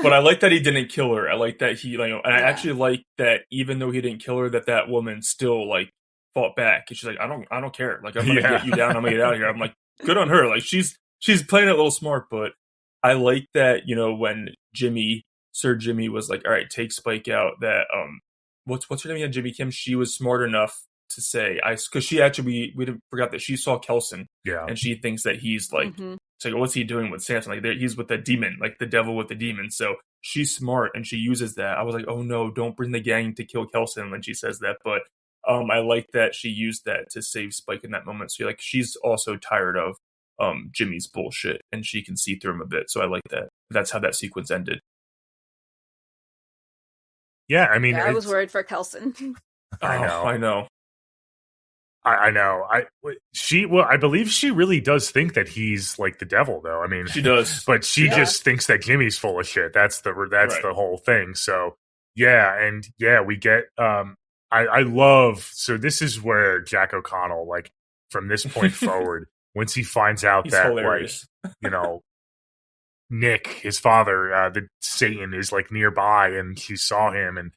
But I like that he didn't kill her. I like that he, and I actually like that even though he didn't kill her, that woman still like fought back. And she's like, I don't care. Like, I'm gonna get you down. I'm gonna get out of here. I'm like, good on her. Like, she's playing it a little smart, but I like that, when Sir Jimmy was like, all right, take Spike out, that what's her name again? Jimmy Kim. She was smart enough to say, because she actually, we didn't forgot that she saw Kelson, and she thinks that he's like, it's like, what's he doing with Samson? Like, he's with the demon, like the devil with the demon. So she's smart and she uses that. I was like, oh no, don't bring the gang to kill Kelson when she says that. But I like that she used that to save Spike in that moment. So like, she's also tired of Jimmy's bullshit, and she can see through him a bit. So I like that. That's how that sequence ended. Yeah, I mean, I was worried for Kelson. I know. I know. I believe she really does think that he's like the devil, though. I mean, she does, but she just thinks that Jimmy's full of shit. That's the whole thing. So we get. I love. So this is where Jack O'Connell, like from this point forward, once he finds out he's that hilarious. like Nick, his father, the Satan, is like nearby, and she saw him, and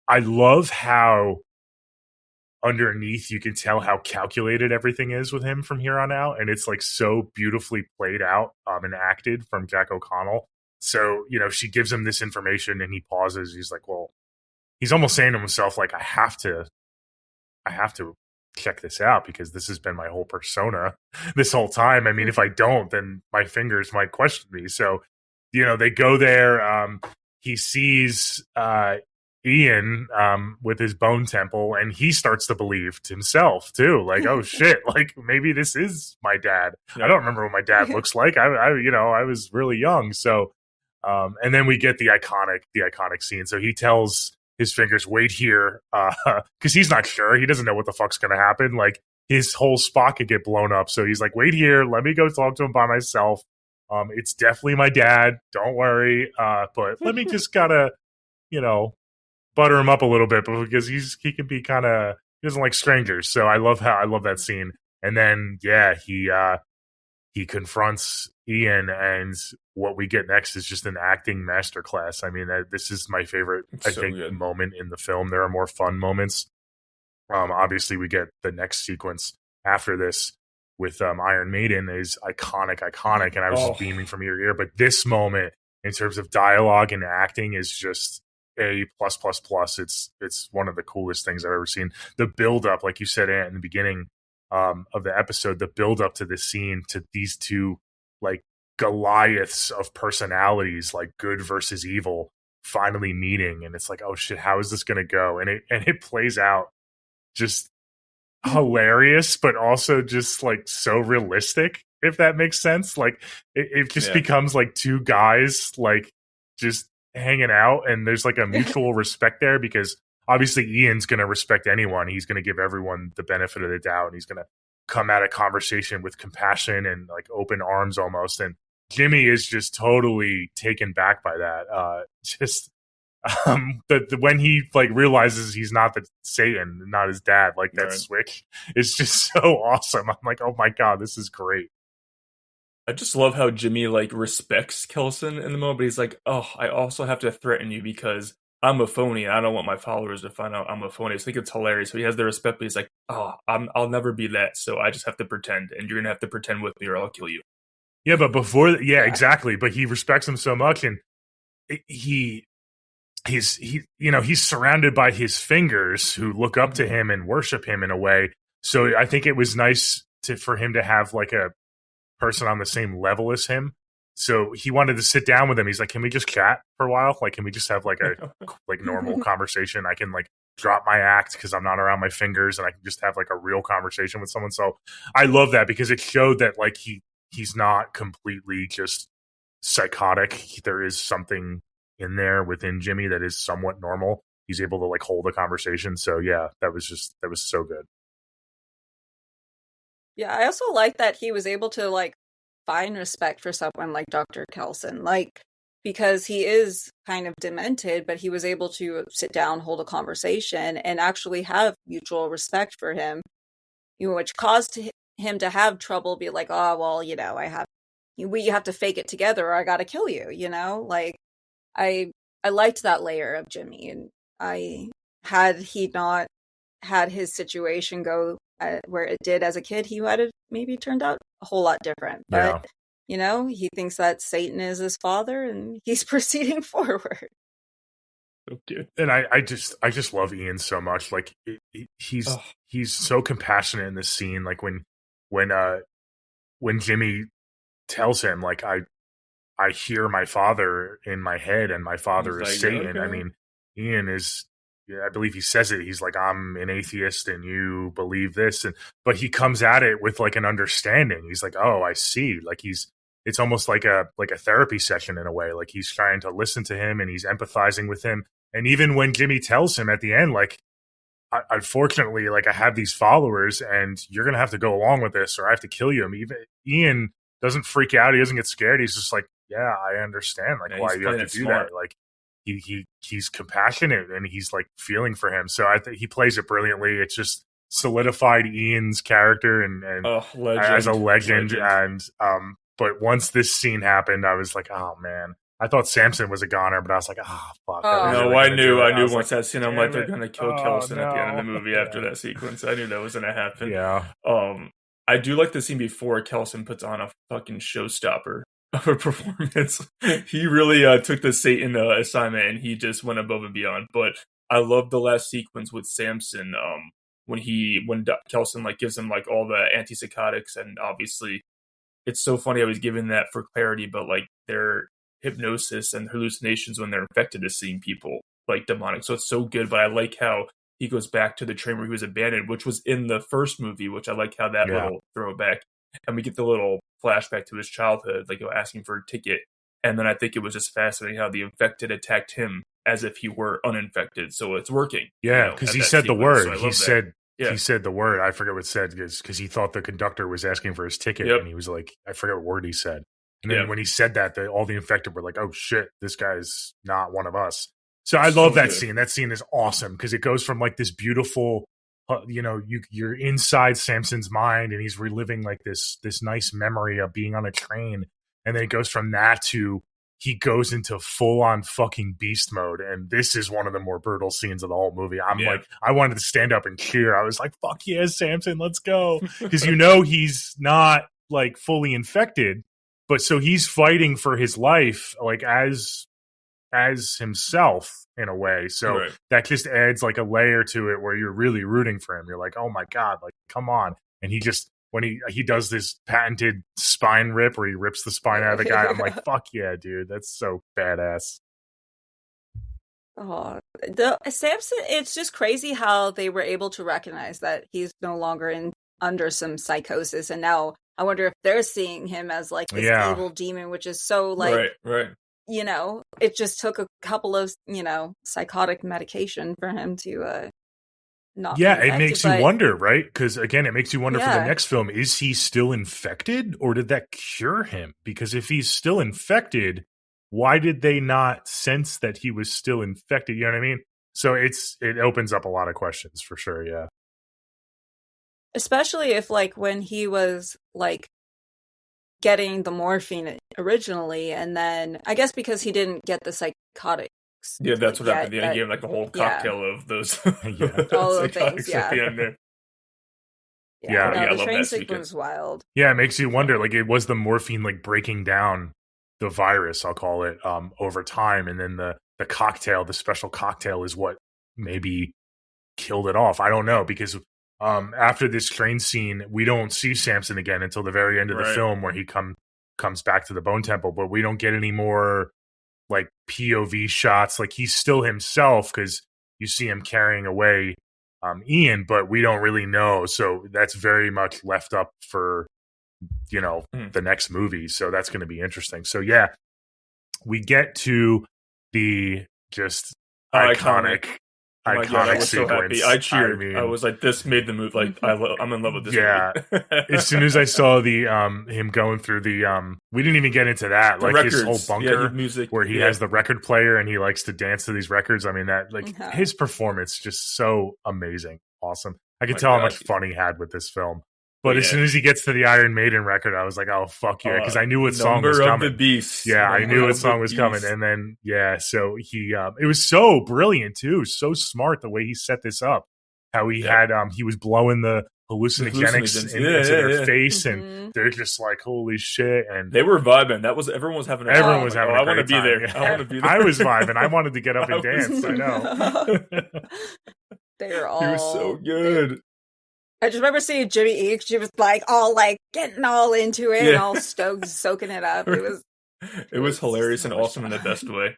I love how underneath you can tell how calculated everything is with him from here on out, and it's like so beautifully played out and acted from Jack O'Connell. So she gives him this information, and he pauses. He's like, well, he's almost saying to himself, like, I have to check this out, because this has been my whole persona this whole time. I mean, if I don't, then my fingers might question me. So they go there. He sees Ian with his bone temple, and he starts to believe to himself too, like, oh shit, like maybe this is my dad. I don't remember what my dad looks like. I was really young. So and then we get the iconic scene. So he tells his fingers, wait here, because he's not sure. He doesn't know what the fuck's gonna happen. Like, his whole spot could get blown up. So he's like, wait here, let me go talk to him by myself. It's definitely my dad, don't worry, but let me just gotta butter him up a little bit, because he can be kind of, he doesn't like strangers. So I love that scene. And then he confronts Ian, and what we get next is just an acting masterclass. I mean, this is my favorite moment in the film. There are more fun moments. Obviously we get the next sequence after this with Iron Maiden is iconic, and I was just beaming from ear to ear. But this moment, in terms of dialogue and acting, is just A+++. It's one of the coolest things I've ever seen. The build up, like you said in the beginning of the episode, the build up to this scene, to these two like Goliaths of personalities, like good versus evil, finally meeting, and it's like, oh shit, how is this gonna go? And it plays out just hilarious, but also just like so realistic, if that makes sense. Like it just becomes like two guys like just hanging out, and there's like a mutual respect there, because obviously Ian's going to respect anyone. He's going to give everyone the benefit of the doubt, and he's going to come at a conversation with compassion and like open arms almost. And Jimmy is just totally taken back by that. When he like realizes he's not the Satan, not his dad, like that switch is just so awesome. I'm like, oh my God, this is great. I just love how Jimmy like respects Kelson in the moment, but he's like, oh, I also have to threaten you because I'm a phony. I don't want my followers to find out I'm a phony. I think it's hilarious. So he has the respect, but he's like, oh, I'll never be that. So I just have to pretend, and you're going to have to pretend with me or I'll kill you. Yeah, but before, exactly. But he respects him so much, and he's surrounded by his fingers who look up to him and worship him in a way. So I think it was nice for him to have like a person on the same level as him. So he wanted to sit down with him. He's like, "Can we just chat for a while? Like, can we just have like a like normal conversation? I can like drop my act because I'm not around my fingers, and I can just have like a real conversation with someone." So I love that because it showed that like he's not completely just psychotic. There is something in there within Jimmy that is somewhat normal. He's able to like hold a conversation. So yeah, that was so good. Yeah, I also like that he was able to like find respect for someone like Dr. Kelson, like because he is kind of demented, but he was able to sit down, hold a conversation, and actually have mutual respect for him, which caused him to have trouble, be like, oh well, we have to fake it together, or I got to kill you, like I liked that layer of Jimmy, and had he not had his situation go where it did as a kid, he might have maybe turned out a whole lot different. But he thinks that Satan is his father, and he's proceeding forward. Okay. And I just love Ian so much. Like he's so compassionate in this scene. Like when Jimmy tells him like I hear my father in my head, and my father is Satan. Okay. I mean, Ian is. Yeah, I believe he says it. He's like, I'm an atheist and you believe this. But he comes at it with like an understanding. He's like, oh, I see. Like it's almost like a therapy session in a way. Like he's trying to listen to him and he's empathizing with him. And even when Jimmy tells him at the end, like, unfortunately, like I have these followers and you're going to have to go along with this or I have to kill you. I mean, even Ian doesn't freak out. He doesn't get scared. He's just like, yeah, I understand like why you have to do that. Like, he's compassionate and he's like feeling for him. So I think he plays it brilliantly. It's just solidified Ian's character and as a legend. And but once this scene happened, I was like, oh man. I thought Samson was a goner, but I was like, oh fuck. No, I knew once that scene, I'm like, they're gonna kill Kelson at the end of the movie after that sequence. I knew that was gonna happen. Yeah. I do like the scene before Kelson puts on a fucking showstopper of a performance. He really took the Satan assignment and he just went above and beyond. But I love the last sequence with Samson when Kelson like gives him like all the antipsychotics, and obviously it's so funny how he's giving that for clarity, but like their hypnosis and hallucinations when they're infected is seeing people like demonic. So it's so good. But I like how he goes back to the train where he was abandoned, which was in the first movie, which I like how that little throwback. And we get the little flashback to his childhood, like asking for a ticket. And then I think it was just fascinating how the infected attacked him as if he were uninfected. So it's working. Yeah, because he said the word. So he said the word. I forget what it said because he thought the conductor was asking for his ticket. And he was like, I forget what word he said. And then when he said that, all the infected were like, oh shit, this guy's not one of us. So I love that scene. That scene is awesome because it goes from like this beautiful, you're inside Samson's mind and he's reliving like this nice memory of being on a train. And then it goes from that to he goes into full on fucking beast mode. And this is one of the more brutal scenes of the whole movie. I'm like, I wanted to stand up and cheer. I was like, fuck yeah, Samson, let's go. Because he's not like fully infected. But so he's fighting for his life, like as himself in a way. So that just adds like a layer to it where you're really rooting for him. You're like, oh my God, like, come on. And he just, when he does this patented spine rip where he rips the spine out of the guy, I'm like, fuck yeah, dude. That's so badass. Oh, the Samson, it's just crazy how they were able to recognize that he's no longer under some psychosis. And now I wonder if they're seeing him as like this evil demon, which is so like, it just took a couple of, psychotic medication for him to not. Yeah, it makes you wonder, right? Because again, it makes you wonder for the next film, is he still infected or did that cure him? Because if he's still infected, why did they not sense that he was still infected? You know what I mean? So it opens up a lot of questions for sure, yeah. Especially if, like, when he was, like, getting the morphine originally, and then, I guess because he didn't get the psychotics. Yeah, that's what happened. Yeah, he gave, like, a whole cocktail of those. All the things, at the end there. The train sequence was wild. Yeah, it makes you wonder, like, it was the morphine, like, breaking down the virus, I'll call it, over time, and then the cocktail, the special cocktail is what maybe killed it off. I don't know, because after this train scene, we don't see Samson again until the very end of the film, where he comes back to the Bone Temple, but we don't get any more like POV shots. Like he's still himself because you see him carrying away Ian, but we don't really know. So that's very much left up for the next movie. So that's going to be interesting. So yeah, we get to the just iconic Oh my God, I was sequence. so happy. I cheered. I was like, "This made the movie." Like, I'm in love with this. Yeah. movie. As soon as I saw the him going through the we didn't even get into that. The like records. His whole bunker music, where he has the record player and he likes to dance to these records. I mean, that his performance just so amazing, awesome. I could tell how much fun he had with this film. But as soon as he gets to the Iron Maiden record, I was like, "Oh fuck yeah!" Because I knew what song was coming. The Beast. Yeah, I knew what song was coming, and then so he it was so brilliant too, so smart the way he set this up. How he had he was blowing the hallucinogenics into their face, and they're just like, "Holy shit!" And they were vibing. Everyone was having. Everyone was having. I want to be there. I want to be there. I was vibing. I wanted to get up and dance. I know. They were all. He was so good. I just remember seeing Jimmy E. She was like all like getting all into it and all stoked, soaking it up. It was hilarious and awesome in the best way.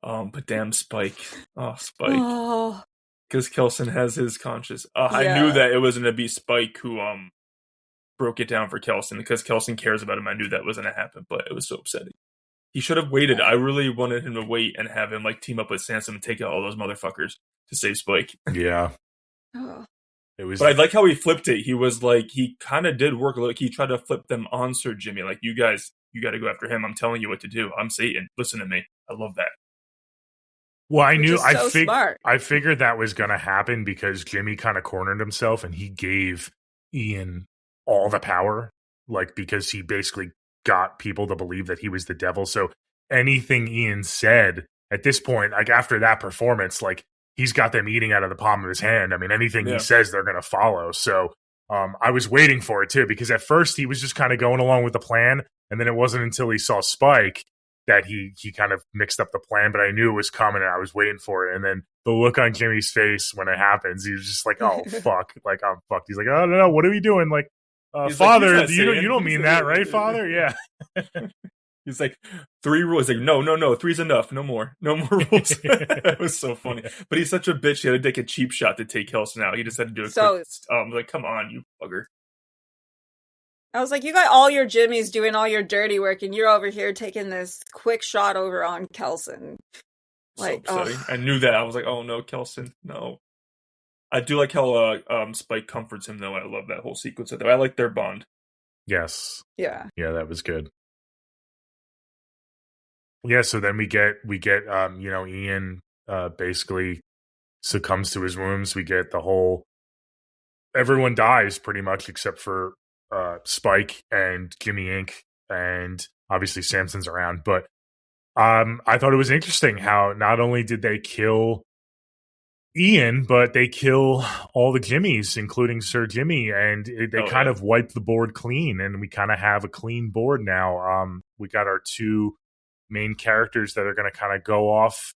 But damn Spike. Oh, Spike. Because Kelson has his conscience. I knew that it was going to be Spike who broke it down for Kelson because Kelson cares about him. I knew that was going to happen, but it was so upsetting. He should have waited. I really wanted him to wait and have him like team up with Sansom and take out all those motherfuckers to save Spike. Yeah. But I like how he flipped it. He was like, he kind of did work. Like he tried to flip them on Sir Jimmy. Like, you guys, you got to go after him. I'm telling you what to do. I'm Satan. Listen to me. I love that. Well, I knew, I figured that was going to happen because Jimmy kind of cornered himself and he gave Ian all the power, like, because he basically got people to believe that he was the devil. So anything Ian said at this point, like after that performance, like, he's got them eating out of the palm of his hand. I mean, anything he says, they're going to follow. So I was waiting for it, too, because at first he was just kind of going along with the plan. And then it wasn't until he saw Spike that he kind of mixed up the plan. But I knew it was coming and I was waiting for it. And then the look on Jimmy's face when it happens, he was just like, oh, fuck. Like, I'm fucked. He's like, oh, no, what are we doing? Like, Father, like, you don't mean that, right, Father? Yeah. He's like, 3 rules. He's like, no, 3's enough. No more rules. It was so funny. But he's such a bitch. He had to take a cheap shot to take Kelson out. He just had to do a quick, like, come on, you bugger. I was like, you got all your Jimmies doing all your dirty work, and you're over here taking this quick shot over on Kelson. Like, so upsetting. I knew that. I was like, oh no, Kelson, no. I do like how Spike comforts him, though. I love that whole sequence. I like their bond. Yes. Yeah. Yeah, that was good. Yeah, so then we get Ian basically succumbs to his wounds. We get the whole everyone dies pretty much except for Spike and Jimmy Inc. and obviously Samson's around. But I thought it was interesting how not only did they kill Ian, but they kill all the Jimmies, including Sir Jimmy, and they kind of wipe the board clean, and we kind of have a clean board now. We got our 2 main characters that are going to kind of go off,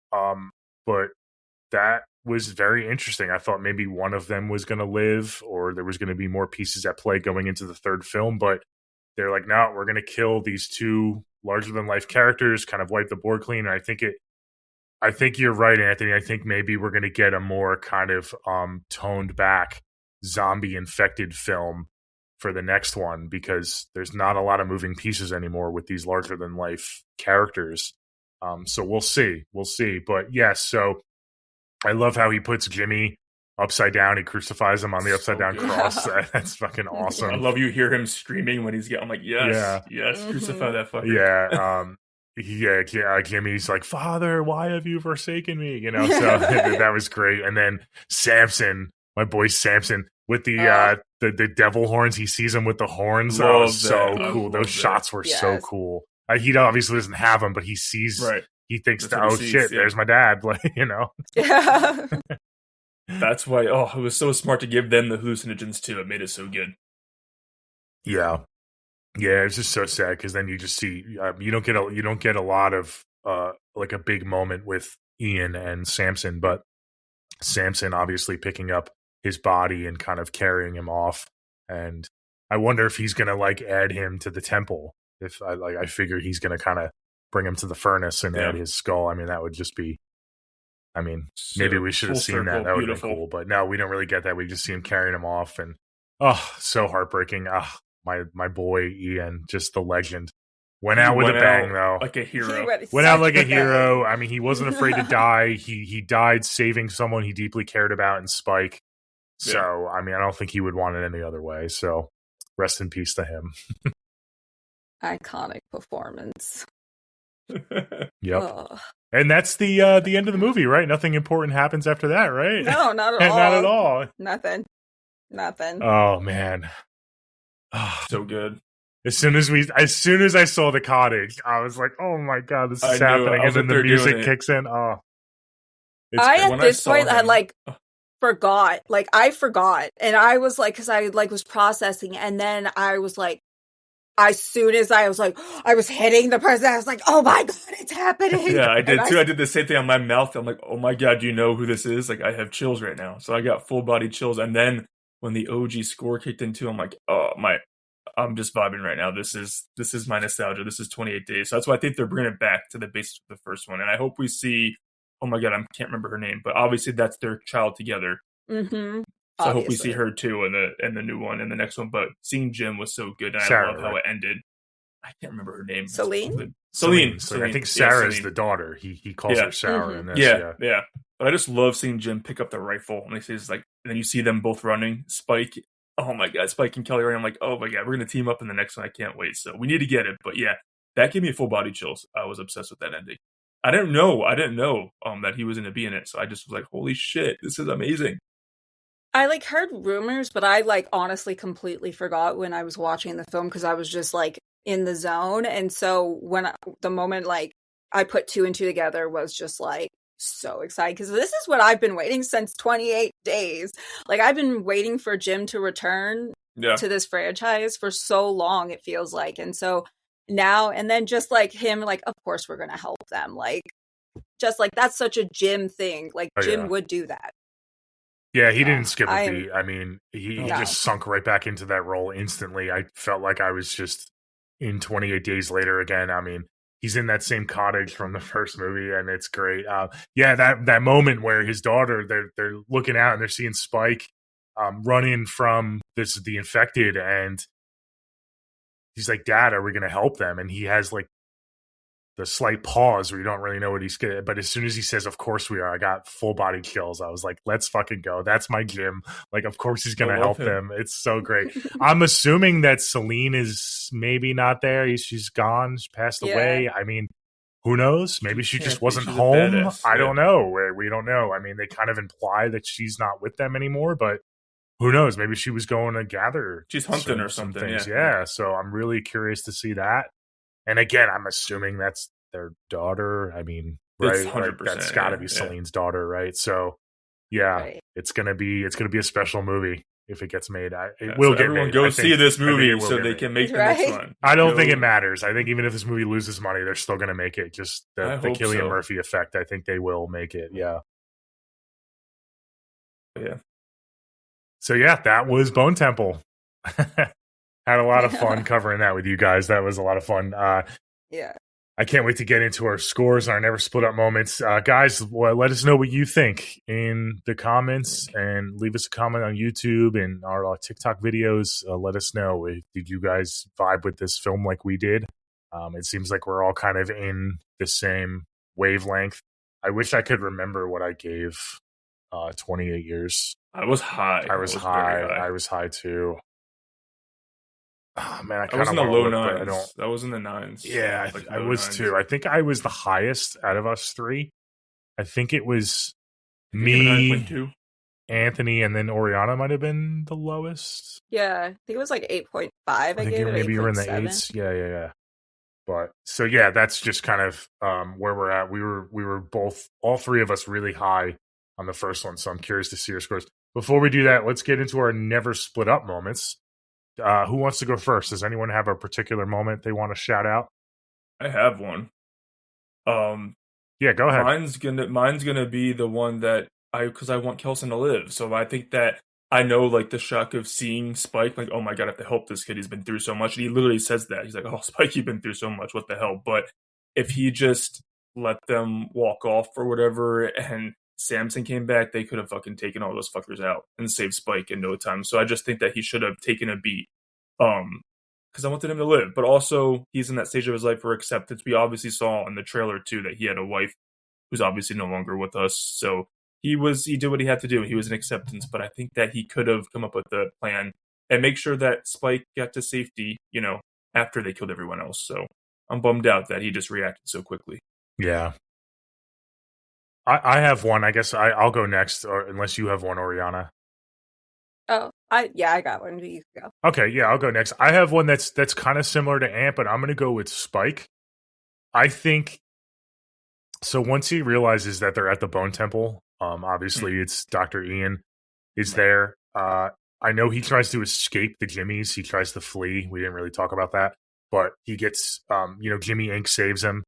but that was very interesting. I thought maybe one of them was going to live, or there was going to be more pieces at play going into the 3rd film, but they're like, no, we're going to kill these 2 larger than life characters, kind of wipe the board clean. And I think you're right, Anthony. I think maybe we're going to get a more kind of toned back zombie infected film for the next one, because there's not a lot of moving pieces anymore with these larger than life characters. So we'll see. But yes, so I love how he puts Jimmy upside down. He crucifies him on the upside down cross. That's fucking awesome. I love you hear him screaming when he's getting, I'm like, yes, crucify that fucker. Yeah. Jimmy's like, Father, why have you forsaken me? So that was great. And then Samson, my boy Samson, with the devil horns. He sees him with the horns. That was so cool. Those shots were so cool. He obviously doesn't have them, but he sees. Right. He thinks, shit, there's my dad. Like, Yeah. That's why. Oh, it was so smart to give them the hallucinogens too. It made it so good. Yeah. Yeah, it's just so sad because then you just see you don't get a lot of like a big moment with Ian and Samson, but Samson obviously picking up his body and kind of carrying him off. And I wonder if he's gonna like add him to the temple. If I figure he's gonna kind of bring him to the furnace and add his skull. I mean, that would just be. I mean, maybe we should have seen that. That would have been cool. But no, we don't really get that. We just see him carrying him off, and so heartbreaking. My boy Ian, just the legend. Went out with a bang, though. Like a hero. Went out like a hero. I mean, he wasn't afraid to die. He died saving someone he deeply cared about in Spike. So, I mean, I don't think he would want it any other way. So, rest in peace to him. Iconic performance. Yep. Ugh. And that's the end of the movie, right? Nothing important happens after that, right? No, not at all. Not at all. Nothing. Oh man. So good. As soon as I saw the cottage, I was like, "Oh my god, this is happening!" And then the music kicks in. Oh, I at this point had forgot. Like I forgot, and I was like, because I was processing, and then I was like, as soon as I was hitting the person, I was like, "Oh my god, it's happening!" Yeah, I did too. I did the same thing on my mouth. I'm like, "Oh my god, do you know who this is?" Like, I have chills right now. So I got full body chills, and then when the OG score kicked in too, I'm like, "Oh my." I'm just vibing right now. This is my nostalgia. This is 28 Days. So that's why I think they're bringing it back to the basis of the first one. And I hope we see, oh my god, I can't remember her name, but obviously that's their child together. Mm-hmm. So I hope we see her too in the new one, in the next one. But seeing Jim was so good, and Sarah, I love how it ended. I can't remember her name. Celine. I think Sarah's the daughter. He calls her Sarah in this. Yeah. But I just love seeing Jim pick up the rifle, and he says like, and then you see them both running. Spike. Oh my god, Spike and Kelly, right? I'm like, oh my god, we're gonna team up in the next one. I can't wait. So we need to get it. But yeah, that gave me full body chills. I was obsessed with that ending. I didn't know that he was gonna be in it. So I just was like, holy shit, this is amazing. I heard rumors, but I honestly completely forgot when I was watching the film because I was just in the zone. And so the moment I put two and two together was just so excited because this is what I've been waiting since 28 Days. I've been waiting for Jim to return to this franchise for so long, it feels like. And so now, and then just him, of course we're going to help them. That's such a Jim thing. Jim would do that. Yeah, he didn't skip a beat. I mean, he just sunk right back into that role instantly. I felt like I was just in 28 Days Later again. I mean, he's in that same cottage from the first movie, and it's great. That moment where his daughter, they're looking out and they're seeing Spike running from the infected, and he's like, "Dad, are we going to help them?" And he has the slight pause where you don't really know what he's gonna. But as soon as he says, "Of course we are," I got full body chills. I was like, "Let's fucking go!" That's my Jim. Of course he's gonna help them. It's so great. I'm assuming that Celine is maybe not there. She's gone. She passed away. I mean, who knows? Maybe she just wasn't home. I don't know. We don't know. I mean, they kind of imply that she's not with them anymore, but who knows? Maybe she was going to gather. She's hunting or something. Things. Yeah. So I'm really curious to see that. And again, I'm assuming that's their daughter. I mean, right? 100%, that's got to be Celine's daughter, right? So, yeah, it's gonna be a special movie if it gets made. It will get everyone made. Go see this movie so they can make the next one. I don't think it matters. I think even if this movie loses money, they're still gonna make it. Just the Cillian Murphy effect. I think they will make it. Yeah. Yeah. So yeah, that was Bone Temple. Had a lot of fun covering that with you guys. That was a lot of fun. Yeah. I can't wait to get into our scores and our never split up moments. Guys, let us know what you think in the comments and leave us a comment on YouTube and our TikTok videos. Let us know. Did you guys vibe with this film like we did? It seems like we're all kind of in the same wavelength. I wish I could remember what I gave 28 Years. I was high. I was high. I was high too. Oh, man, I was in the low nines. I was in the nines. Yeah, I was too. I think I was the highest out of us three. I think it was me, Anthony, and then Oriana might have been the lowest. Yeah, I think it was 8.5. I gave it maybe you were in the 8.7. 8s. Yeah. But so yeah, that's just kind of where we're at. We were both, all three of us, really high on the first one. So I'm curious to see your scores. Before we do that, let's get into our never split up moments. Who wants to go first? Does anyone have a particular moment they want to shout out? I have one. Yeah, go ahead. Mine's gonna be the one that because I want Kelson to live. So I think that I know, like, the shock of seeing Spike, like, oh my god, I have to help this kid. He's been through so much. And he literally says that. He's like, oh, Spike, you've been through so much. What the hell? But if he just let them walk off or whatever and Samson came back, they could have fucking taken all those fuckers out and saved Spike in no time. So I just think that he should have taken a beat. Because I wanted him to live. But also, he's in that stage of his life for acceptance. We obviously saw in the trailer, too, that he had a wife who's obviously no longer with us. So he did what he had to do. He was in acceptance, but I think that he could have come up with a plan and make sure that Spike got to safety, after they killed everyone else. So I'm bummed out that he just reacted so quickly. Yeah. I have one. I guess I'll go next, or unless you have one, Oriana. Oh, I got one. You go. Okay, yeah, I'll go next. I have one that's kind of similar to Ant, but I'm going to go with Spike. I think so. Once he realizes that they're at the Bone Temple, obviously it's Dr. Ian is there. I know he tries to escape the Jimmies. He tries to flee. We didn't really talk about that, but he gets, Jimmy Inc. saves him,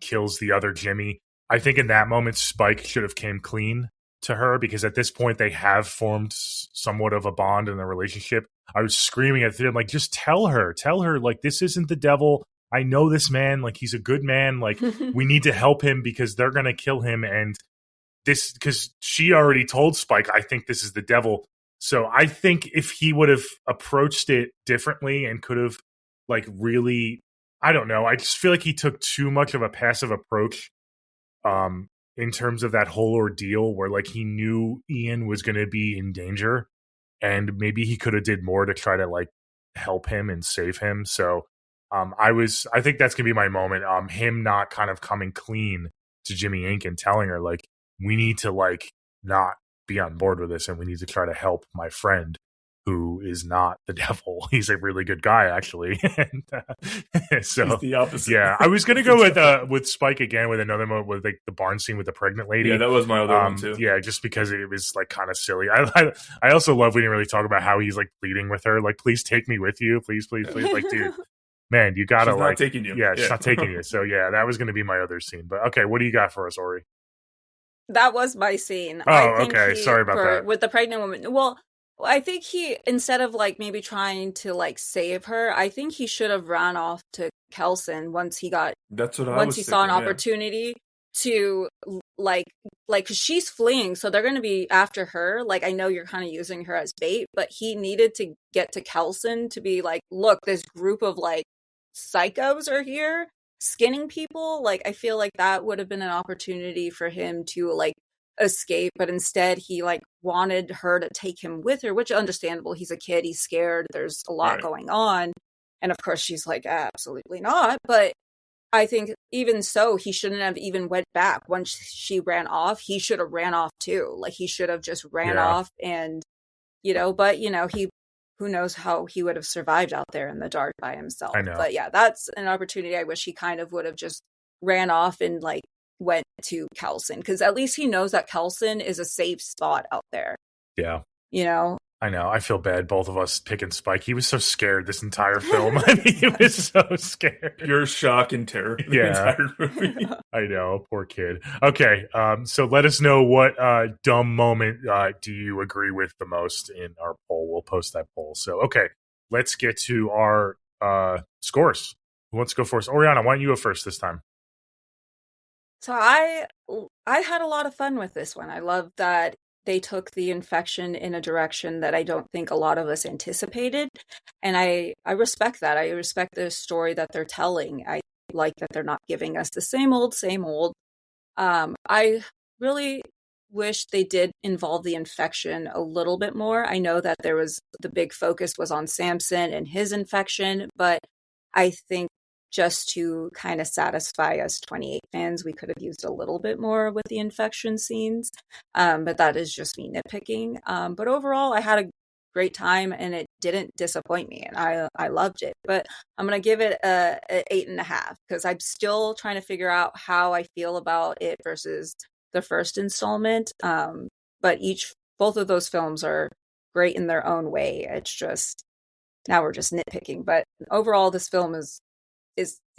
kills the other Jimmy. I think in that moment, Spike should have came clean to her because at this point they have formed somewhat of a bond in a relationship. I was screaming at them, like, just tell her, like, this isn't the devil. I know this man, like, he's a good man. Like, we need to help him because they're going to kill him. And this, because she already told Spike, I think this is the devil. So I think if he would have approached it differently and could have, like, really, I don't know. I just feel like he took too much of a passive approach in terms of that whole ordeal where, like, he knew Ian was going to be in danger and maybe he could have did more to try to, like, help him and save him. So I think that's going to be my moment. Him not kind of coming clean to Jimmy Inc. and telling her, like, we need to, like, not be on board with this and we need to try to help my friend who is not the devil. He's a really good guy, actually. And, so he's the opposite. Yeah, I was gonna go with Spike again with another moment with, like, the barn scene with the pregnant lady. Yeah, that was my other one too. Yeah, just because it was, like, kind of silly. I also love we didn't really talk about how he's, like, pleading with her, like, please take me with you, please, like, dude, man, you gotta, she's like, not taking you. Yeah, she's not taking you. So yeah, that was gonna be my other scene. But okay, what do you got for us, Ori? That was my scene. Oh, okay. Sorry about that. With the pregnant woman. Well, I think he, instead of, like, maybe trying to, like, save her, I think he should have ran off to Kelson once he got. That's what I was once he saw an opportunity to, like, cause she's fleeing, so they're going to be after her. Like, I know you're kind of using her as bait, but he needed to get to Kelson to be like, look, this group of, like, psychos are here skinning people. Like, I feel like that would have been an opportunity for him to, like, escape, but instead he, like, wanted her to take him with her, which is understandable. He's a kid, he's scared, there's a lot going on, and of course she's like, absolutely not. But I think even so, he shouldn't have even went back. Once she ran off, he should have ran off too. Like, he should have just ran off and, but he, who knows how he would have survived out there in the dark by himself. I know. But yeah, that's an opportunity I wish he kind of would have just ran off and, like, went to Kelson, because at least he knows that Kelson is a safe spot out there. Yeah. I know. I feel bad, both of us picking Spike. He was so scared this entire film. I mean, he was so scared. Pure shock and terror. The entire movie. I know. Poor kid. Okay. So let us know what dumb moment do you agree with the most in our poll. We'll post that poll. So, okay. Let's get to our scores. Who wants to go first? Oriana, why don't you go first this time? So I had a lot of fun with this one. I love that they took the infection in a direction that I don't think a lot of us anticipated. And I respect that. I respect the story that they're telling. I like that they're not giving us the same old. I really wish they did involve the infection a little bit more. I know that the big focus was on Samson and his infection, but I think just to kind of satisfy us 28 fans, we could have used a little bit more with the infection scenes. But that is just me nitpicking. But overall, I had a great time and it didn't disappoint me, and I loved it. But I'm going to give it a 8.5 because I'm still trying to figure out how I feel about it versus the first installment. But both of those films are great in their own way. It's just, now we're just nitpicking. But overall, this film is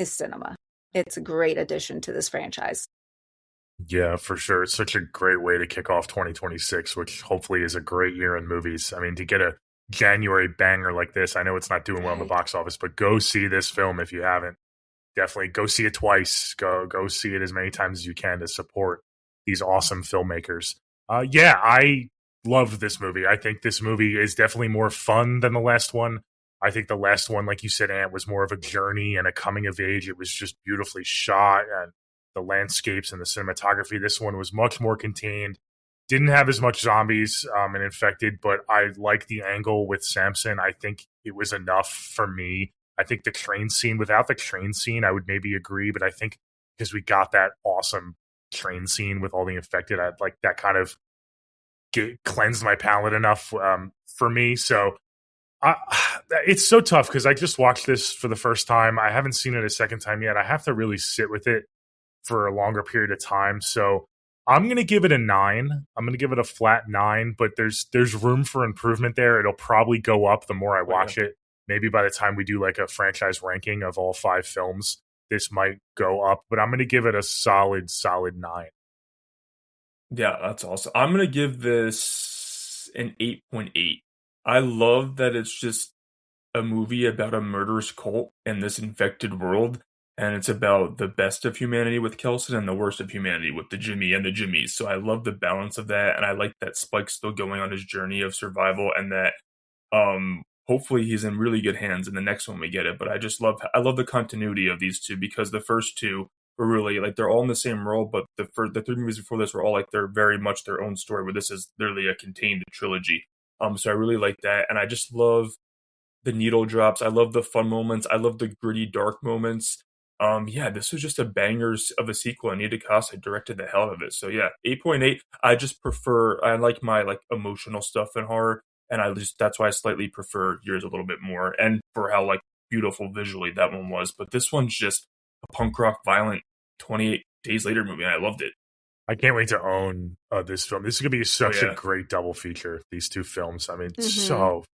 cinema. It's a great addition to this franchise. Yeah, for sure. It's such a great way to kick off 2026, which hopefully is a great year in movies. I mean, to get a January banger like this, I know it's not doing well in the Right. box office, but go see this film if you haven't. Definitely go see it twice. Go see it as many times as you can to support these awesome filmmakers. Yeah, I loved this movie. I think this movie is definitely more fun than the last one. I think the last one, like you said, Ant, was more of a journey and a coming of age. It was just beautifully shot and the landscapes and the cinematography. This one was much more contained. Didn't have as much zombies and infected, but I like the angle with Samson. I think it was enough for me. I think the train scene, without the train scene, I would maybe agree, but I think because we got that awesome train scene with all the infected, I'd like that kind of cleansed my palate enough for me. So it's so tough because I just watched this for the first time. I haven't seen it a second time yet. I have to really sit with it for a longer period of time. So I'm going to give it a 9. I'm going to give it a flat 9, but there's room for improvement there. It'll probably go up the more I watch it. Maybe by the time we do like a franchise ranking of all 5 films, this might go up, but I'm going to give it a solid 9. Yeah, that's awesome. I'm going to give this an 8.8. I love that it's just a movie about a murderous cult in this infected world, and it's about the best of humanity with Kelson and the worst of humanity with the Jimmy and the Jimmies. So I love the balance of that, and I like that Spike's still going on his journey of survival, and that hopefully he's in really good hands in the next one we get it. But I love the continuity of these two, because the first two were really like they're all in the same role, but the 3 movies before this were all like they're very much their own story, where this is literally a contained trilogy. So I really like that, and I just love the needle drops. I love the fun moments. I love the gritty, dark moments. Yeah, this was just a bangers of a sequel, and Nita Casa directed the hell out of it. So yeah, 8.8. I like my like emotional stuff in horror, and that's why I slightly prefer yours a little bit more, and for how like beautiful visually that one was. But this one's just a punk rock violent 28 Days Later movie, and I loved it. I can't wait to own this film. This is going to be such a great double feature, these 2 films. I mean, so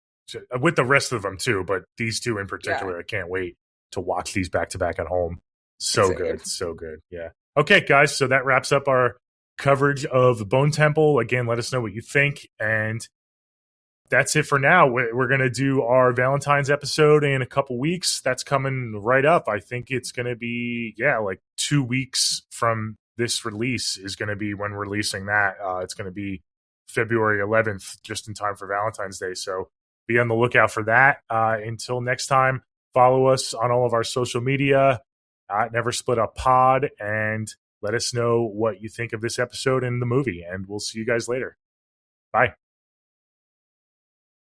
with the rest of them too, but these 2 in particular, I can't wait to watch these back to back at home. So good. So good. Yeah. Okay, guys. So that wraps up our coverage of Bone Temple. Again, let us know what you think. And that's it for now. We're going to do our Valentine's episode in a couple weeks. That's coming right up. I think it's going to be, like 2 weeks from this release is going to be when we're releasing that. It's going to be February 11th, just in time for Valentine's Day. So be on the lookout for that. Until next time, follow us on all of our social media at Never Split Up Pod, and let us know what you think of this episode and the movie. And we'll see you guys later. Bye.